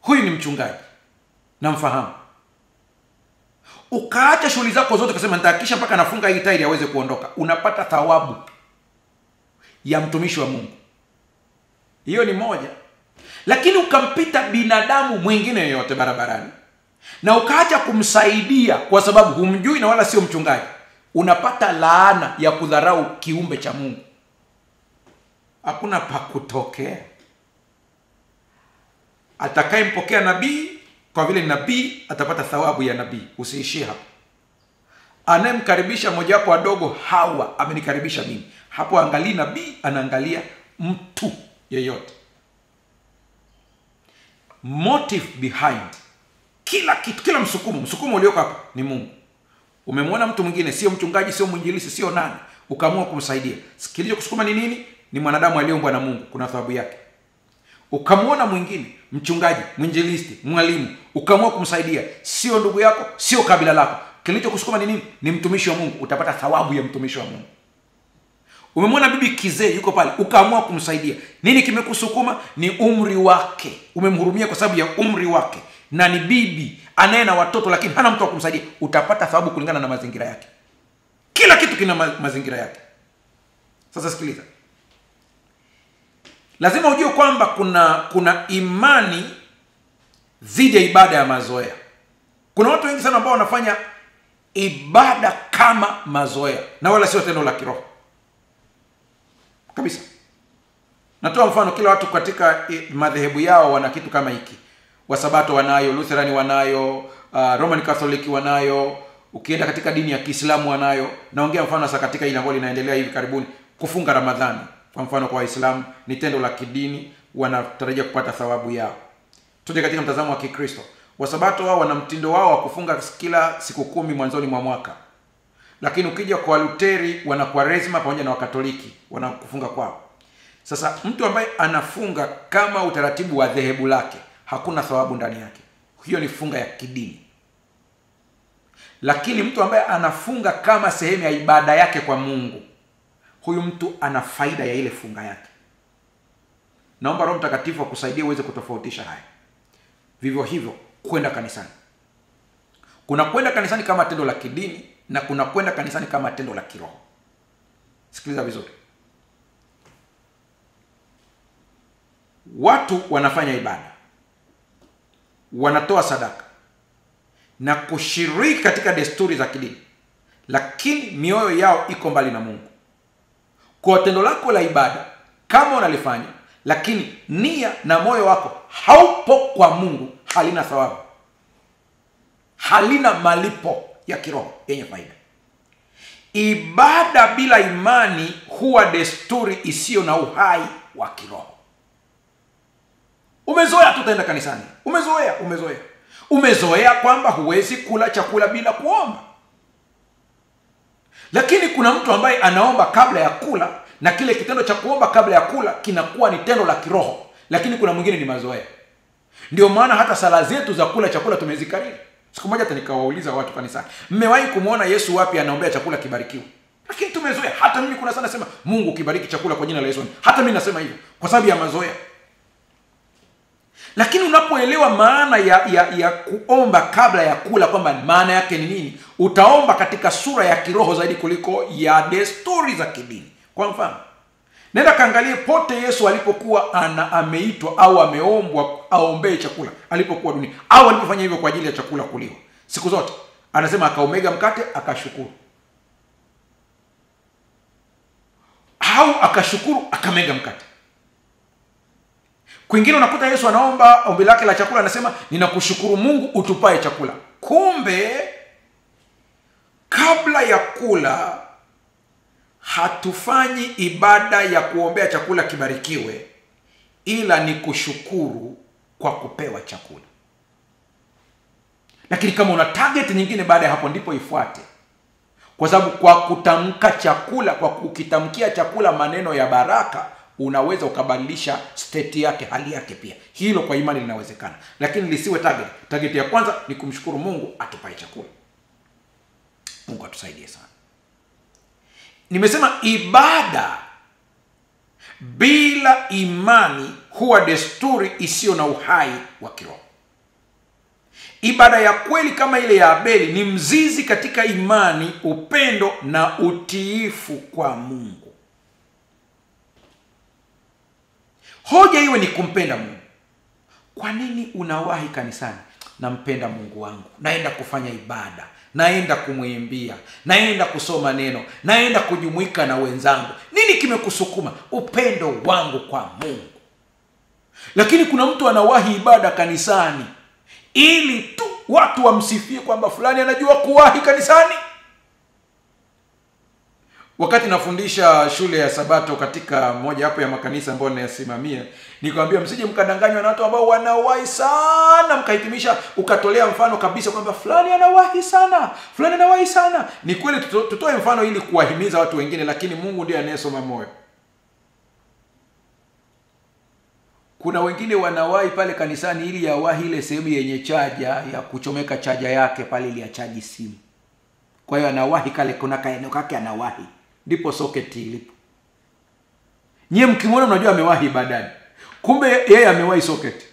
huyu ni mchungaji, namfahamu. Ukaacha shughuli zako zote ukasema nitahakikisha mpaka nafunga hii tairi aweze kuondoka. Unapata thawabu ya mtumishi wa Mungu. Hiyo ni moja. Lakini ukampita binadamu mwingine yoyote barabarani na ukaacha kumsaidia kwa sababu humjui na wala sio mchungaji, unapata laana ya kudharau kiumbe cha Mungu. Hakuna pa kutokea. Atakayempokea nabii kwa vile nabii atapata thawabu ya nabii. Usiishie hapo. Anayemkaribisha mmoja wapo wadogo, Hawa amenikaribisha mimi, hapo angalia nabii, anaangalia mtu yeyote. Motive behind kila kitu, kila msukumo ulioko hapa ni Mungu. Umemwona mtu mwingine, sio mchungaji, sio mwinjilisti, sio nani, ukaamua kumsaidia. Sikilizo kusukuma ni nini? Ni mwanadamu aliyeumbwa na Mungu, kuna thawabu yake. Ukamwona mwingine, mchungaji, mwinjilisti, mwalimu, ukaamua kumsaidia, sio ndugu yako, sio kabila lako, Kilichokusukuma ni nini? Ni mtumishi wa Mungu, utapata thawabu ya mtumishi wa Mungu. Umemwona bibi kizee yuko pale, ukaamua kumsaidia. Nini kimekusukuma? Ni umri wake. Umemhurumia kwa sababu ya umri wake, na ni bibi anaye na watoto lakini hana mtu wa kumsaidia. Utapata thawabu kulingana na mazingira yake. Kila kitu kina mazingira yake. Sasa sikiliza, lazima ujue kwamba kuna imani dhidi ya ibada ya mazoea. Kuna watu wengi sana ambao wanafanya ibada kama mazoea na wala sio tendo la kiroho kabisa. Natoa mfano, kila watu katika madhehebu yao wana kitu kama hiki. Wasabato wanayo, Lutherani wanayo, Roman Catholic wanayo, ukienda katika dini ya Kiislamu wanayo. Naongea mfano sasa katika ile ambayo inaendelea hivi karibuni, kufunga Ramadhani. Kwa mfano kwa Waislamu ni tendo la kidini, wanatarajia kupata thawabu yao. Tuje katika mtazamo wa Kikristo, Wasabato wao wana mtindo wao wa kufunga kila siku 10 mwanzoni mwa mwaka. Lakini ukija kwa Luteri wana Kwaresma pamoja na Wakatoliki wanakufunga kwao. Sasa mtu ambaye anafunga kama utaratibu wa dhehebu lake, hakuna thawabu ndani yake. Hiyo ni funga ya kidini. Lakini mtu ambaye anafunga kama sehemu ya ibada yake kwa Mungu, huyu mtu ana faida ya ile funga yake. Naomba Roho Mtakatifu akusaidie uweze kutofautisha haya. Vivyo hivyo kwenda kanisani. Kuna kwenda kanisani kama tendo la kidini na kuna kwenda kanisani kama tendo la kiroho. Sikiliza vizuri. Watu wanafanya ibada, wanatoa sadaka na kushiriki katika desturi za kidini, lakini mioyo yao iko mbali na Mungu. Kwa tendo lako la ibada kama unalifanya, lakini nia na moyo wako haupo kwa Mungu, halina thawabu, halina malipo ya kiroho yenye faida. Ibada bila imani huwa desturi isiyo na uhai wa kiroho. Umezoea tutaenda kanisani. Umezoea kwamba huwezi kula chakula bila kuomba. Lakini kuna mtu ambaye anaomba kabla ya kula, na kile kitendo cha kuomba kabla ya kula kinakuwa ni tendo la kiroho, lakini kuna mwingine ni mazoea. Ndio maana hata sala zetu za kula chakula tumezikariri. Siku moja hata nikawauliza watu kanisani, mmewahi kumuona Yesu wapi anaombea chakula kibarikiwe? Lakini tumezoea. Hata mimi kuna sana nasema Mungu kibariki chakula kwa jina la Yesu. Hata mimi nasema hivyo kwa sababu ya mazoea. Lakini unapoelewa maana ya kuomba kabla ya kula, kwamba maana yake ni nini, utaomba katika sura ya kiroho zaidi kuliko ya desturi za kidini. Kwa mfano, nenda kaangalie pote Yesu alipokuwa ameitwa au ameombwa aombee chakula alipokuwa duniani, au alipofanya hivyo kwa ajili ya chakula kuliwa. Siku zote anasema akaomega mkate akashukuru, au akashukuru akamega mkate. Kwingine unakuta Yesu anaomba ombi lake la chakula, anasema ninakushukuru Mungu utupae chakula. Kumbe kabla ya kula hatufanyi ibada ya kuombea chakula kibarikiwe, ila ni kushukuru kwa kupewa chakula. Lakini kama una target nyingine baada ya hapo, ndipo ifuate. Kwa sababu kwa kutamka chakula, kwa kukitamkia chakula maneno ya baraka, unaweza ukabadilisha state yake, hali yake pia. Hilo kwa imani linawezekana, lakini lisiwe target. Target ya kwanza ni kumshukuru Mungu atupae chakula. Mungu atusaidie sana. Nimesema ibada bila imani huwa desturi isiyo na uhai wa kiroho. Ibada ya kweli kama ile ya Abeli ni mzizi katika imani, upendo na utiifu kwa Mungu. Hoja iwe ni kumpenda Mungu. Kwa nini unawahi kanisani? Nampenda Mungu wangu, naenda kufanya ibada, naenda kumwimbia, naenda kusoma neno, naenda kujumuika na wenzangu. Nini kimekusukuma? Upendo wangu kwa Mungu. Lakini kuna mtu anawahi ibada kanisani ili tu watu wamsifie kwamba fulani anajua kuwahi kanisani. Wakati nafundisha shule ya Sabato katika moja hapo ya makanisa ambayo ninayasimamia, nikamwambia msije mkadanganywa na watu ambao wanawahi sana, mkahitimisha ukatolea mfano kabisa kwamba fulani anawahi sana, fulani anawahi sana. Ni kweli tutoe mfano ili kuwahimiza watu wengine, lakini Mungu ndiye anayesoma moyo. Kuna wengine wanawahi pale kanisani ili yawahi ile sehemu yenye chaja ya kuchomeka chaja yake pale ili achaji simu. Kwa hiyo anawahi kale, kuna kaeneo kake anawahi, ndipo soketi ilipo. Nyie mkimwona mnajua amewahi ibadani, kumbe yeye amewahi soketi,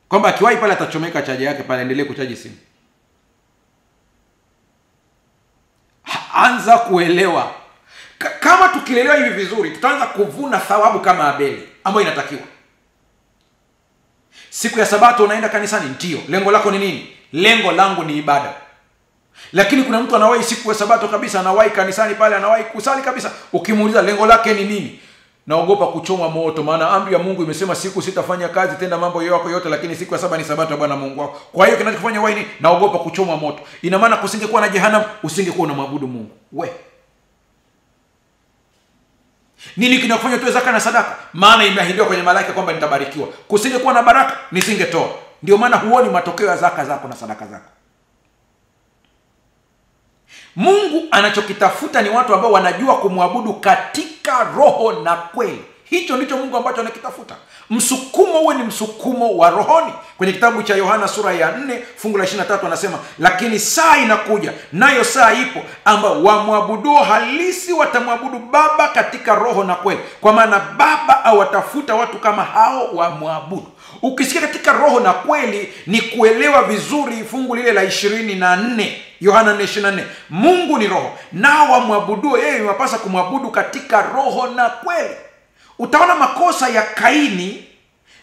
kwamba akiwahi pale atachomeka chaja yake pale, endelee kuchaji simu. Anza kuelewa. Kama tukilelewa hivi vizuri, tutaanza kuvuna thawabu kama Abeli ambayo inatakiwa. Siku ya Sabato unaenda kanisani, ndio. Lengo lako ni nini? Lengo langu ni ibada. Lakini kuna mtu anawahi siku ya Sabato kabisa, anawahi kanisani pale, anawahi kusali kabisa. Ukimuuliza lengo lake ni nini? Naogopa kuchomwa moto, maana amri ya Mungu imesema siku sitafanya kazi, tenda mambo yako yote, lakini siku ya saba ni Sabato ya Bwana Mungu wako. Kwa hiyo kinachofanya wewe ni naogopa kuchomwa moto. Ina maana kusingekuwa na jehanamu, usingekuwa unamwabudu Mungu. Nini kinakufanya utoe zaka na sadaka? Maana imeahidiwa kwenye malaika kwamba nitabarikiwa. Kusingekuwa na baraka, nisingetoa. Ndio maana huoni matokeo ya zaka zako na sadaka zako. Mungu anachokitafuta ni watu ambao wanajua kumwabudu katika roho na kweli. Hicho ndicho Mungu ambacho anakitafuta. Msukumo uwe ni msukumo wa rohoni. Kwenye kitabu cha Yohana sura ya 4 fungu la 23 anasema, lakini saa inakuja, nayo saa ipo, ambao wamwabuduo halisi watamwabudu Baba katika roho na kweli. Kwa maana Baba awatafuta watu kama hao wamwabudu. Ukisikia katika roho na kweli, ni kuelewa vizuri fungu lile la 24, Yohana 4:24. Mungu ni roho, nao wamwabuduo yeye wapasa kumwabudu katika roho na kweli. Utaona makosa ya Kaini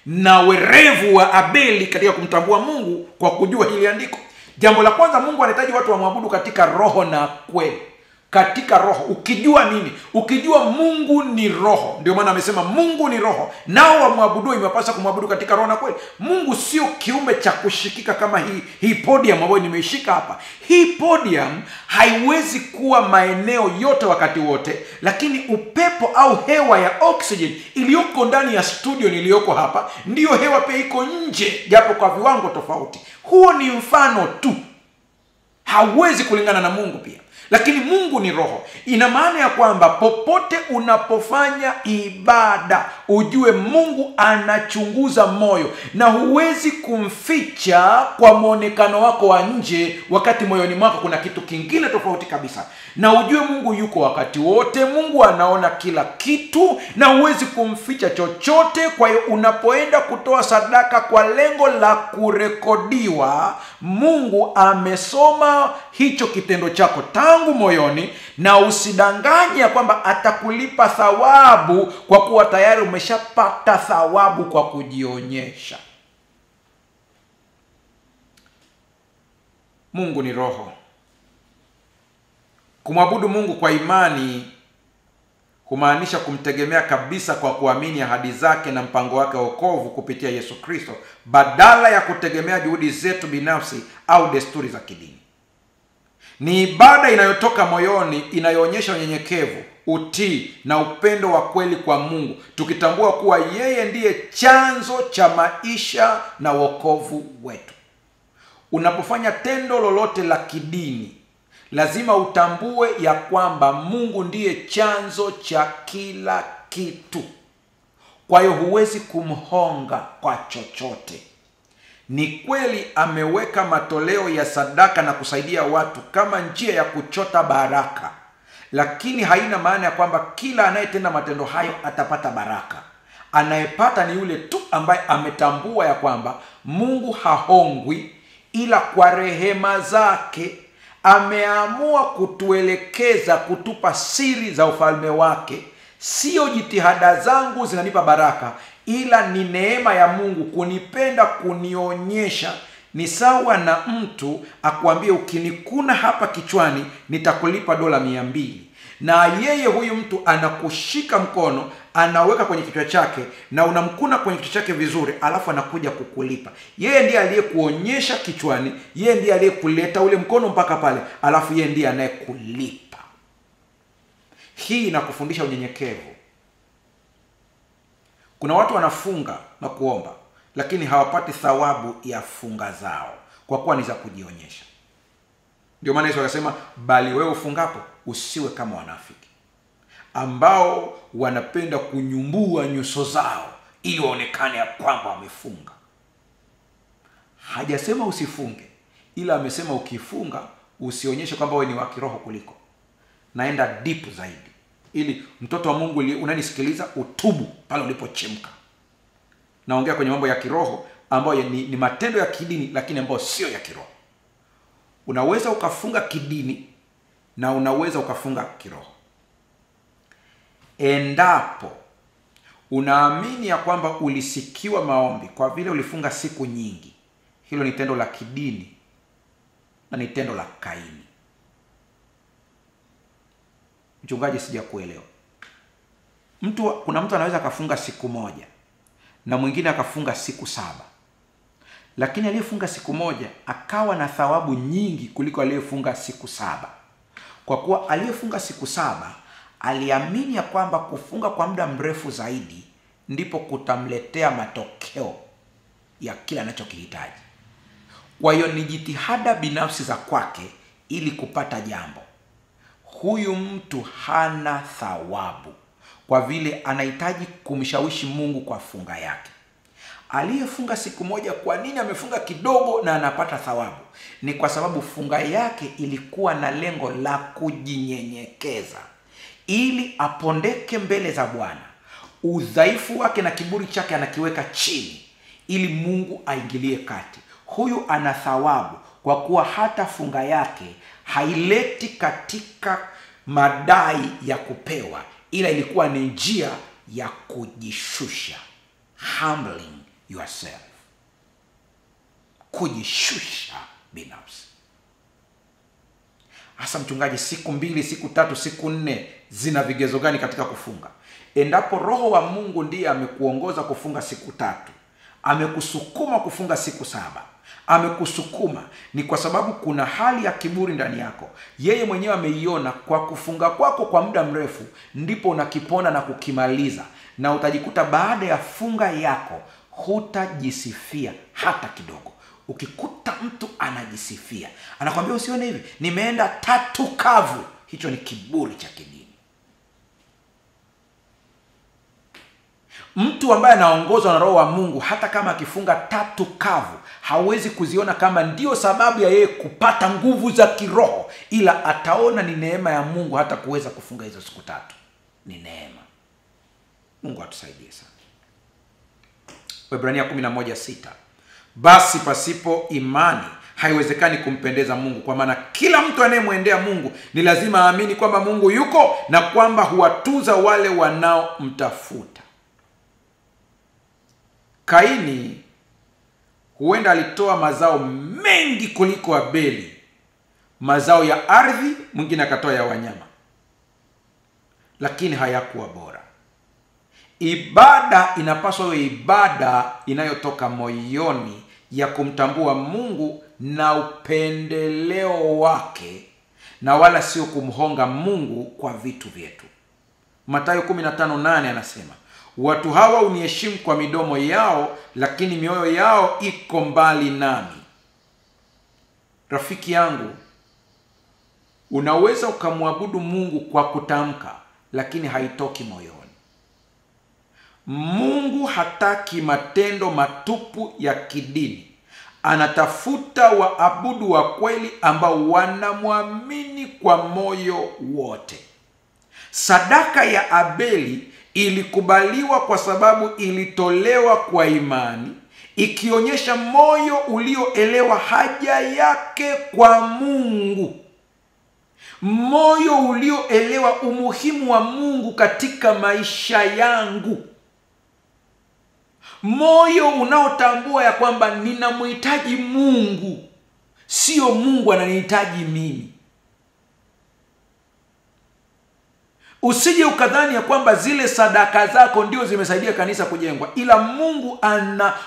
na werevu wa Abeli katika kumtambua Mungu kwa kujua hili andiko. Jambo la kwanza, Mungu anahitaji watu wamwabudu katika roho na kweli. Katika roho. Ukijua nini? Ukijua Mungu ni roho. Ndio maana amesema Mungu ni roho, nao wamwabudu imepasa kumwabudu katika roho na kweli. Mungu sio kiumbe cha kushikika kama hii podium ambayo nimeishika hapa. Hii podium haiwezi kuwa maeneo yote wakati wote, lakini upepo au hewa ya oxygen iliyoko ndani ya studio niliyoko hapa ndiyo hewa pia iko nje, japo kwa viwango tofauti. Huo ni mfano tu, hauwezi kulingana na Mungu pia. Lakini Mungu ni roho. Ina maana ya kwamba popote unapofanya ibada, ujue Mungu anachunguza moyo, na huwezi kumficha kwa muonekano wako wa nje wakati moyoni mwako kuna kitu kingine tofauti kabisa. Na ujue Mungu yuko wakati wote, Mungu anaona kila kitu, na huwezi kumficha chochote. Kwa hiyo unapoenda kutoa sadaka kwa lengo la kurekodiwa, Mungu amesoma hicho kitendo chako tangu moyoni, na usidanganya kwamba atakulipa thawabu kwa kuwa tayari umeshapata thawabu kwa kujionyesha. Mungu ni roho. Kumwabudu Mungu kwa imani humaanisha kumtegemea kabisa kwa kuamini ahadi zake na mpango wake wa wokovu kupitia Yesu Kristo, badala ya kutegemea juhudi zetu binafsi au desturi za kidini. Ni ibada inayotoka moyoni, inayoonyesha unyenyekevu, utii na upendo wa kweli kwa Mungu, tukitambua kuwa yeye ndiye chanzo cha maisha na wokovu wetu. Unapofanya tendo lolote la kidini, lazima utambue ya kwamba Mungu ndiye chanzo cha kila kitu. Kwa hiyo huwezi kumhonga kwa chochote. Ni kweli ameweka matoleo ya sadaka na kusaidia watu kama njia ya kuchota baraka, lakini haina maana ya kwamba kila anayetenda matendo hayo atapata baraka. Anayepata ni yule tu ambaye ametambua ya kwamba Mungu hahongwi, ila kwa rehema zake ameamua kutuelekeza, kutupa siri za ufalme wake. Sio jitihada zangu zinanipa baraka, ila ni neema ya Mungu kunipenda, kunionyesha. Ni sawa na mtu akwambie, ukinikuna hapa kichwani nitakulipa $200, na yeye huyu mtu anakushika mkono, anaweka kwenye kichwa chake, na unamkuna kwenye kichwa chake vizuri, alafu anakuja kukulipa. Yeye ndiye aliyekuonyesha kichwani, yeye ndiye aliyekuleta ule mkono mpaka pale, alafu yeye ndiye anayekulipa. Hii inakufundisha unyenyekevu. Kuna watu wanafunga na kuomba, lakini hawapati thawabu ya funga zao kwa kuwa ni za kujionyesha. Ndio maana Yesu akasema, bali wewe ufungapo usiwe kama wanafiki ambao wanapenda kunyumbua nyuso zao ili waonekane ya kwamba wamefunga. Hajasema usifunge, ila amesema ukifunga usionyeshe kwamba wewe ni wa kiroho kuliko. Naenda deep zaidi, ili mtoto wa Mungu unanisikiliza utubu pale ulipochemka. Naongea kwenye mambo ya kiroho ambayo ni matendo ya kidini, lakini ambayo sio ya kiroho. Unaweza ukafunga kidini na unaweza ukafunga kiroho. Endapo unaamini ya kwamba ulisikiwa maombi kwa vile ulifunga siku nyingi, hilo ni tendo la kidini na ni tendo la Kaini. Mchungaji, sijakuelewa. Kuna mtu anaweza akafunga siku moja na mwingine akafunga siku 7, lakini aliyefunga siku moja akawa na thawabu nyingi kuliko aliyefunga siku 7, kwa kuwa aliyefunga siku 7 aliamini ya kwamba kufunga kwa muda mrefu zaidi ndipo kutamletea matokeo ya kile anachokihitaji. Kwa hiyo ni jitihada binafsi za kwake ili kupata jambo. Huyu mtu hana thawabu kwa vile anahitaji kumshawishi Mungu kwa funga yake. Aliyefunga siku moja, kwa nini amefunga kidogo na anapata thawabu? Ni kwa sababu funga yake ilikuwa na lengo la kujinyenyekeza, ili apondeke mbele za Bwana. Udhaifu wake na kiburi chake anakiweka chini ili Mungu aingilie kati. Huyu ana thawabu kwa kuwa hata funga yake haileti katika madai ya kupewa, ila ilikuwa ni njia ya kujishusha, humbling yourself, kujishusha binafsi. Hasa mchungaji, siku 2, siku 3, siku 4 zina vigezo gani katika kufunga? Endapo Roho wa Mungu ndiye amekuongoza kufunga siku 3, amekusukuma kufunga siku 7, amekusukuma, ni kwa sababu kuna hali ya kiburi ndani yako. Yeye mwenyewe ameiona kwa kufunga kwako kwa muda mrefu, ndipo unakipona na kukimaliza, na utajikuta baada ya funga yako hutajisifia hata kidogo. Ukikuta mtu anajisifia, anakwambia usione hivi, nimeenda 3 kavu, hicho ni kiburi cha kidini. Mtu ambaye anaongozwa na Roho wa Mungu, hata kama akifunga 3 kavu, hawezi kuziona kama ndio sababu ya yeye kupata nguvu za kiroho, ila ataona ni neema ya Mungu hata kuweza kufunga hizo siku 3. Ni neema. Mungu atusaidie sana. Waebrania 11:6. Basi pasipo imani haiwezekani kumpendeza Mungu, kwa maana kila mtu anayemwendea Mungu ni lazima aamini kwamba Mungu yuko na kwamba huwatuza wale wanaomtafuta. Kaini huenda alitoa mazao mengi kuliko Abeli, mazao ya ardhi, mwingine akatoa ya wanyama, lakini hayakuwa bora. Ibada inapaswa iwe ibada inayotoka moyoni ya kumtambua Mungu na upendeleo wake, na wala sio kumhonga Mungu kwa vitu vyetu. Mathayo 15:8 anasema, watu hawa uniheshimu kwa midomo yao, lakini mioyo yao iko mbali nami. Rafiki yangu, unaweza ukamwabudu Mungu kwa kutamka, lakini haitoki moyoni. Mungu hataki matendo matupu ya kidini. Anatafuta waabudu wa kweli ambao wanamwamini kwa moyo wote. Sadaka ya Abeli ilikubaliwa kwa sababu ilitolewa kwa imani, ikionyesha moyo ulioelewa haja yake kwa Mungu. Moyo ulioelewa umuhimu wa Mungu katika maisha yangu. Moyo unaotambua ya kwamba ninamhitaji Mungu, sio Mungu ananihitaji mimi. Usije ukadhani ya kwamba zile sadaka zako ndio zimesaidia kanisa kujengwa, ila Mungu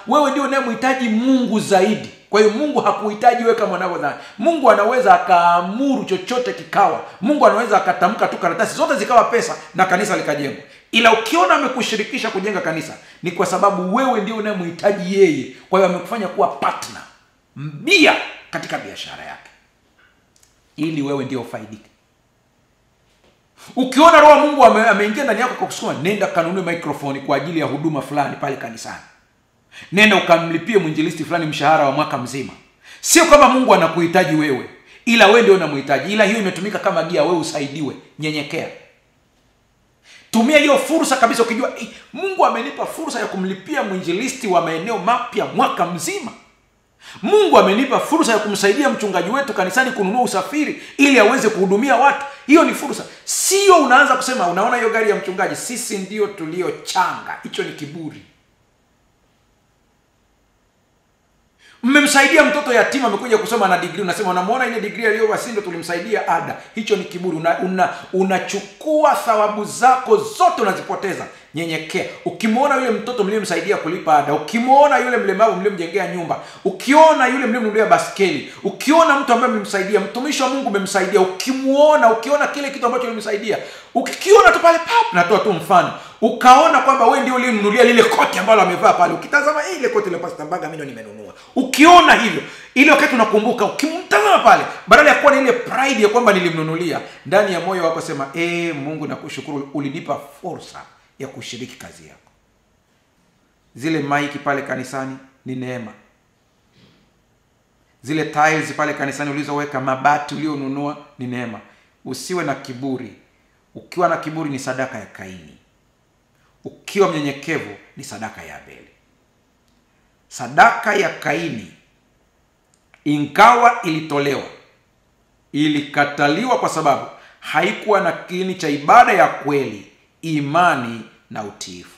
wewe ndio unayemhitaji Mungu zaidi. Kwa hiyo Mungu hakuhitaji wewe kama unavyodhani. Mungu anaweza akaamuru chochote kikawa. Mungu anaweza akatamka tu karatasi zote zikawa pesa na kanisa likajengwa. Ila ukiona amekushirikisha kujenga kanisa, ni kwa sababu wewe ndio unayemhitaji yeye. Kwa hiyo amekufanya kuwa partner, mbia katika biashara yake, ili wewe ndio ufaidike. Ukiona Roho Mungu ameingia ndani yako kwa kusema, nenda kanunue microphone kwa ajili ya huduma fulani pale kanisani, nenda ukamlipie mwinjilisti fulani mshahara wa mwaka mzima. Sio kama Mungu anakuhitaji wewe, ila wewe ndio unamhitaji, ila hiyo imetumika kama gia, wewe usaidiwe. Nyenyekea, tumia hiyo fursa kabisa, ukijua Mungu amenipa fursa ya kumlipia mwinjilisti wa maeneo mapya mwaka mzima. Mungu amenipa fursa ya kumsaidia mchungaji wetu kanisani kununua usafiri ili aweze kuhudumia watu. Hiyo ni fursa. Sio unaanza kusema unaona hiyo gari ya mchungaji, sisi ndio tuliochanga. Hicho ni kiburi. Mmemsaidia mtoto yatima amekuja kusoma na degree, unasema unamuona ile degree aliyowasi ndio tulimsaidia ada. Hicho ni kiburi. Unachukua thawabu zako zote unazipoteza. Nyenyekea. Ukimwona yule mtoto mliyemsaidia kulipa ada, ukimwona yule mlemavu mliyemjengea nyumba, ukiona yule mliyemnunulia baskeli, ukiona mtu ambaye mlimsaidia, mtumishi wa Mungu mmemsaidia, ukiona kile kitu ambacho ulimsaidia, ukikiona tu pale pap, natoa tu mfano, ukaona kwamba wewe ndio ulimnunulia lile koti ambalo amevaa pale, ukitazama ile koti ile Pastor Mbaga mimi ndio nimenunua. Ukiona hivyo, ile wakati unakumbuka, ukimtazama pale, badala ya kuwa na ile pride ya kwamba nilimnunulia, ndani ya moyo wako sema, Mungu nakushukuru ulinipa fursa ya kushiriki kazi yako. Zile maiki pale kanisani ni neema. Zile tiles pale kanisani ulizoweka, mabati ulionunua ni neema. Usiwe na kiburi. Ukiwa na kiburi ni sadaka ya Kaini. Ukiwa mnyenyekevu ni sadaka ya Abeli. Sadaka ya Kaini, ingawa ilitolewa, ilikataliwa kwa sababu haikuwa na kiini cha ibada ya kweli, imani na utiifu.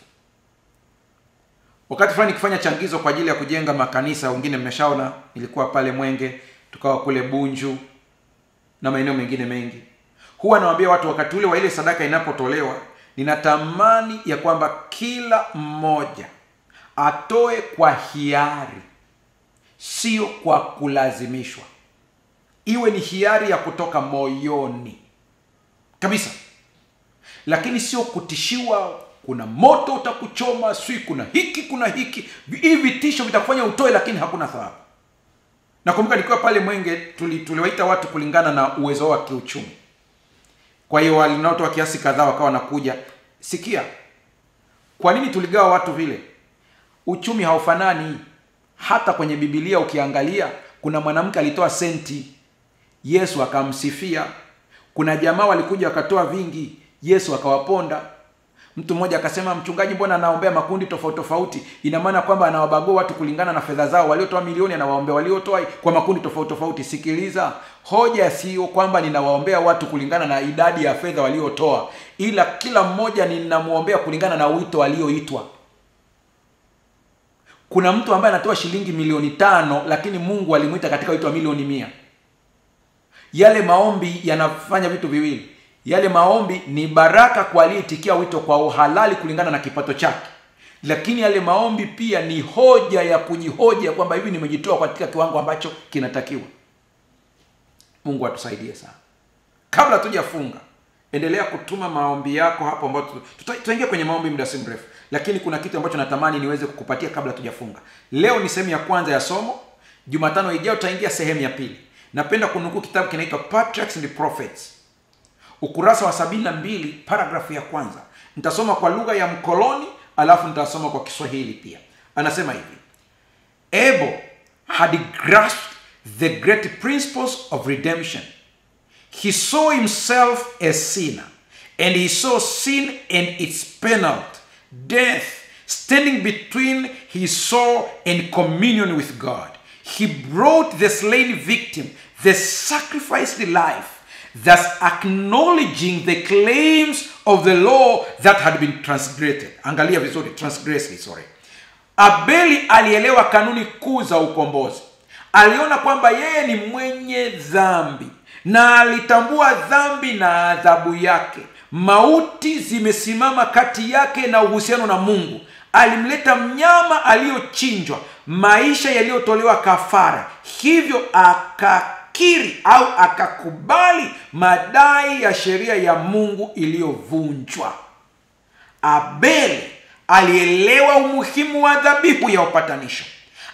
Wakati fulani nikifanya changizo kwa ajili ya kujenga makanisa, wengine mmeshaona, nilikuwa pale Mwenge, tukawa kule Bunju na maeneo mengine mengi. Huwa nawaambia watu wakati ule wa ile sadaka inapotolewa, ninatamani ya kwamba kila mmoja atoe kwa hiari, sio kwa kulazimishwa. Iwe ni hiari ya kutoka moyoni kabisa. Lakini sio kutishiwa, kuna moto utakuchoma, sio kuna hiki. Hivi tisho vitakufanya utoe lakini hakuna thawabu. Nakumbuka nikiwa pale Mwenge tuliwaita watu kulingana na uwezo wa kiuchumi. Kwa hiyo walinaotoa kiasi kadhaa wakawa wanakuja. Sikia, kwa nini tuligawa watu vile? Uchumi haufanani. Hata kwenye Biblia ukiangalia, kuna mwanamke alitoa senti, Yesu akamsifia. Kuna jamaa walikuja wakatoa vingi, Yesu akawaponda. Mtu mmoja akasema, mchungaji mbona anaombea makundi tofauti tofauti? Ina maana kwamba anawabagua watu kulingana na fedha zao. Waliotoa milioni anawaombea, waliotoa kwa makundi tofauti tofauti. Sikiliza, hoja sio kwamba ninawaombea watu kulingana na idadi ya fedha waliotoa, ila kila mmoja ninamuombea kulingana na wito alioitwa. Kuna mtu ambaye anatoa shilingi milioni 5 lakini Mungu alimuita katika wito wa milioni 100. Yale maombi yanafanya vitu viwili. Yale maombi ni baraka kwa aliyetikia wito kwa uhalali kulingana na kipato chake. Lakini yale maombi pia ni hoja ya kujihoja kwamba hivi nimejitoa katika kiwango ambacho kinatakiwa. Mungu atusaidie sana. Kabla tujafunga, endelea kutuma maombi yako hapo ambapo tutaingia kwenye maombi muda si mrefu. Lakini kuna kitu ambacho natamani niweze kukupatia kabla tujafunga. Leo ni sehemu ya kwanza ya somo. Jumatano ijayo tutaingia sehemu ya pili. Napenda kunukuu kitabu kinaitwa Patriarchs and Prophets. Ukurasa wa 72, paragrafu ya kwanza. Nitasoma kwa lugha ya mkoloni, alafu nitasoma kwa Kiswahili pia. Anasema hivi: Abel had grasped the great principles of redemption. He saw himself a sinner, and he saw sin and its penalty, death, standing between his soul and communion with God. He brought the slain victim, the sacrificed life, thus acknowledging the claims of the law that had been transgressed. Angalia vizuri, transgressed. Abeli alielewa kanuni kuu za ukombozi. Aliona kwamba yeye ni mwenye dhambi na alitambua dhambi na adhabu yake. Mauti zimesimama kati yake na uhusiano na Mungu. Alimleta mnyama aliyochinjwa, maisha yaliyotolewa kafara. Hivyo akakiri au akakubali madai ya sheria ya Mungu iliyovunjwa. Abeli alielewa umuhimu wa dhabihu ya upatanisho.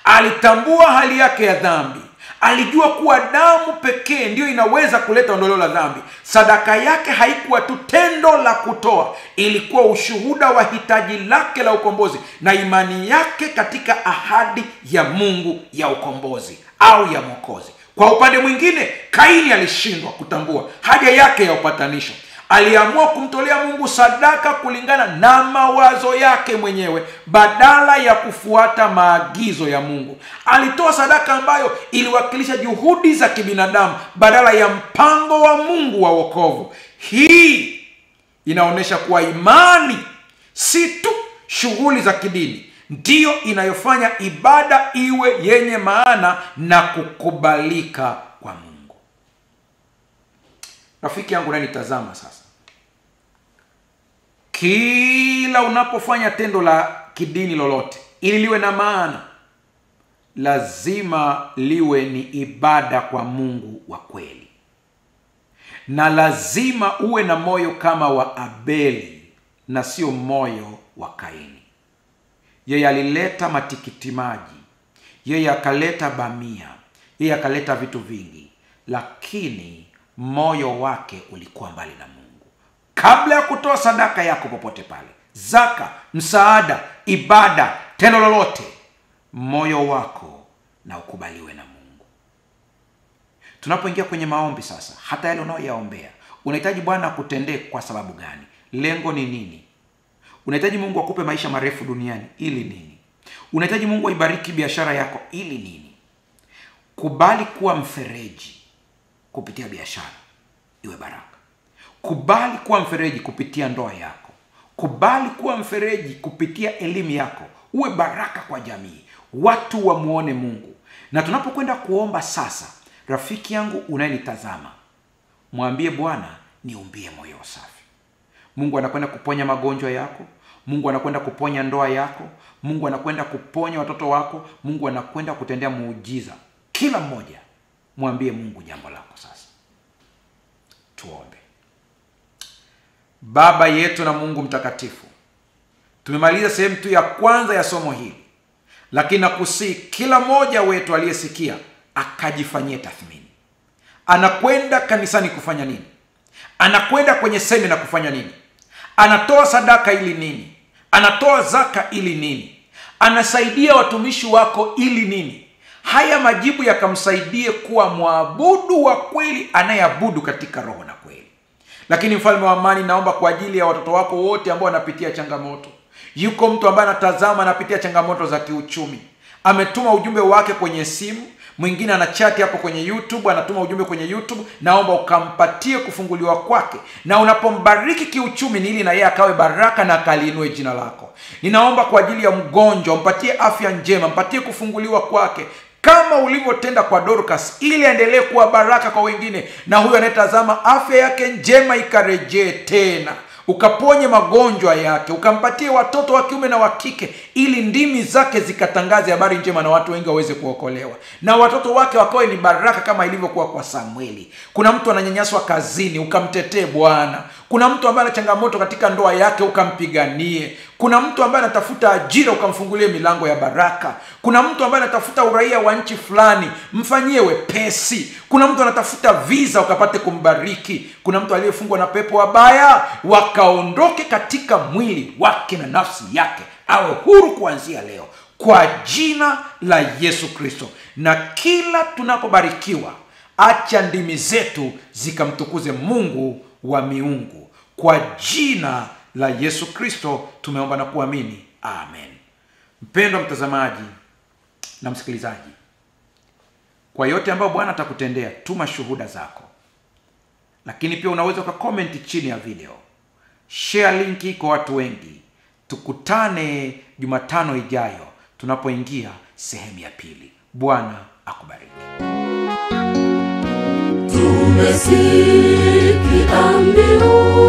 Alitambua hali yake ya dhambi. Alijua kuwa damu pekee ndio inaweza kuleta ondoleo la dhambi. Sadaka yake haikuwa tu tendo la kutoa, ilikuwa ushuhuda wa hitaji lake la ukombozi na imani yake katika ahadi ya Mungu ya ukombozi au ya Mwokozi. Kwa upande mwingine, Kaini alishindwa kutambua haja yake ya upatanisho. Aliamua kumtolea Mungu sadaka kulingana na mawazo yake mwenyewe badala ya kufuata maagizo ya Mungu. Alitoa sadaka ambayo iliwakilisha juhudi za kibinadamu badala ya mpango wa Mungu wa wokovu. Hii inaonyesha kuwa imani si tu shughuli za kidini ndiyo inayofanya ibada iwe yenye maana na kukubalika kwa Mungu. Rafiki yangu unanitazama sasa, kila unapofanya tendo la kidini lolote ili liwe na maana, lazima liwe ni ibada kwa Mungu wa kweli, na lazima uwe na moyo kama wa Abeli na sio moyo wa Kaini. Yeye alileta matikiti maji, yeye akaleta bamia, yeye akaleta vitu vingi, lakini moyo wake ulikuwa mbali na Mungu. Kabla ya kutoa sadaka yako popote pale, zaka, msaada, ibada, tendo lolote, moyo wako na ukubaliwe na Mungu. Tunapoingia kwenye maombi sasa, hata yale unayoyaombea, unahitaji Bwana akutendee kwa sababu gani? Lengo ni nini? Unahitaji Mungu akupe maisha marefu duniani ili nini? Unahitaji Mungu aibariki biashara yako ili nini? Kubali kuwa mfereji kupitia biashara, iwe baraka. Kubali kuwa mfereji kupitia ndoa yako. Kubali kuwa mfereji kupitia elimu yako, uwe baraka kwa jamii, watu wamuone Mungu. Na tunapokwenda kuomba sasa, rafiki yangu unayenitazama, mwambie Bwana, niumbie moyo safi. Mungu anakwenda kuponya magonjwa yako. Mungu anakwenda kuponya ndoa yako. Mungu anakwenda kuponya watoto wako. Mungu anakwenda kutendea muujiza. Kila mmoja mwambie Mungu jambo lako sasa. Tuombe. Baba yetu na Mungu mtakatifu, tumemaliza sehemu tu ya kwanza ya somo hili, lakini nakusihi kila mmoja wetu aliyesikia akajifanyie tathmini. Anakwenda kanisani kufanya nini? Anakwenda kwenye semina kufanya nini? Anatoa sadaka ili nini? Anatoa zaka ili nini? Anasaidia watumishi wako ili nini? Haya majibu yakamsaidie kuwa mwabudu wa kweli anayeabudu katika roho na kweli. Lakini Mfalme wa amani, naomba kwa ajili ya watoto wako wote ambao wanapitia changamoto. Yuko mtu ambaye anatazama anapitia changamoto za kiuchumi. Ametuma ujumbe wake kwenye simu, mwingine anachati hapo kwenye YouTube, anatuma ujumbe kwenye YouTube. Naomba ukampatie kufunguliwa kwake, na unapombariki kiuchumi ni ili na yeye akawe baraka na akaliinue jina lako. Ninaomba kwa ajili ya mgonjwa, mpatie afya njema, mpatie kufunguliwa kwake kama ulivyotenda kwa Dorcas, ili aendelee kuwa baraka kwa wengine, na huyo anayetazama afya yake njema ikarejee tena. Ukaponye magonjwa yake, ukampatie watoto wa kiume na wa kike, ili ndimi zake zikatangaze habari njema na watu wengi waweze kuokolewa, na watoto wake wakawe ni baraka kama ilivyokuwa kwa Samueli. Kuna mtu ananyanyaswa kazini, ukamtetee Bwana. Kuna mtu ambaye ana changamoto katika ndoa yake, ukampiganie. Kuna mtu ambaye anatafuta ajira, ukamfungulie milango ya baraka. Kuna mtu ambaye anatafuta uraia wa nchi fulani, mfanyie wepesi. Kuna mtu anatafuta visa, ukapate kumbariki. Kuna mtu aliyefungwa na pepo wabaya, wakaondoke katika mwili wake na nafsi yake, awe huru kuanzia leo kwa jina la Yesu Kristo. Na kila tunapobarikiwa, acha ndimi zetu zikamtukuze Mungu wa miungu. Kwa jina la Yesu Kristo tumeomba na kuamini, amen. Mpendwa mtazamaji na msikilizaji, kwa yote ambayo Bwana atakutendea, tuma shuhuda zako. Lakini pia unaweza ukakomenti chini ya video. Share linki kwa watu wengi. Tukutane Jumatano ijayo tunapoingia sehemu ya pili. Bwana akubariki. Tumesikia mbiu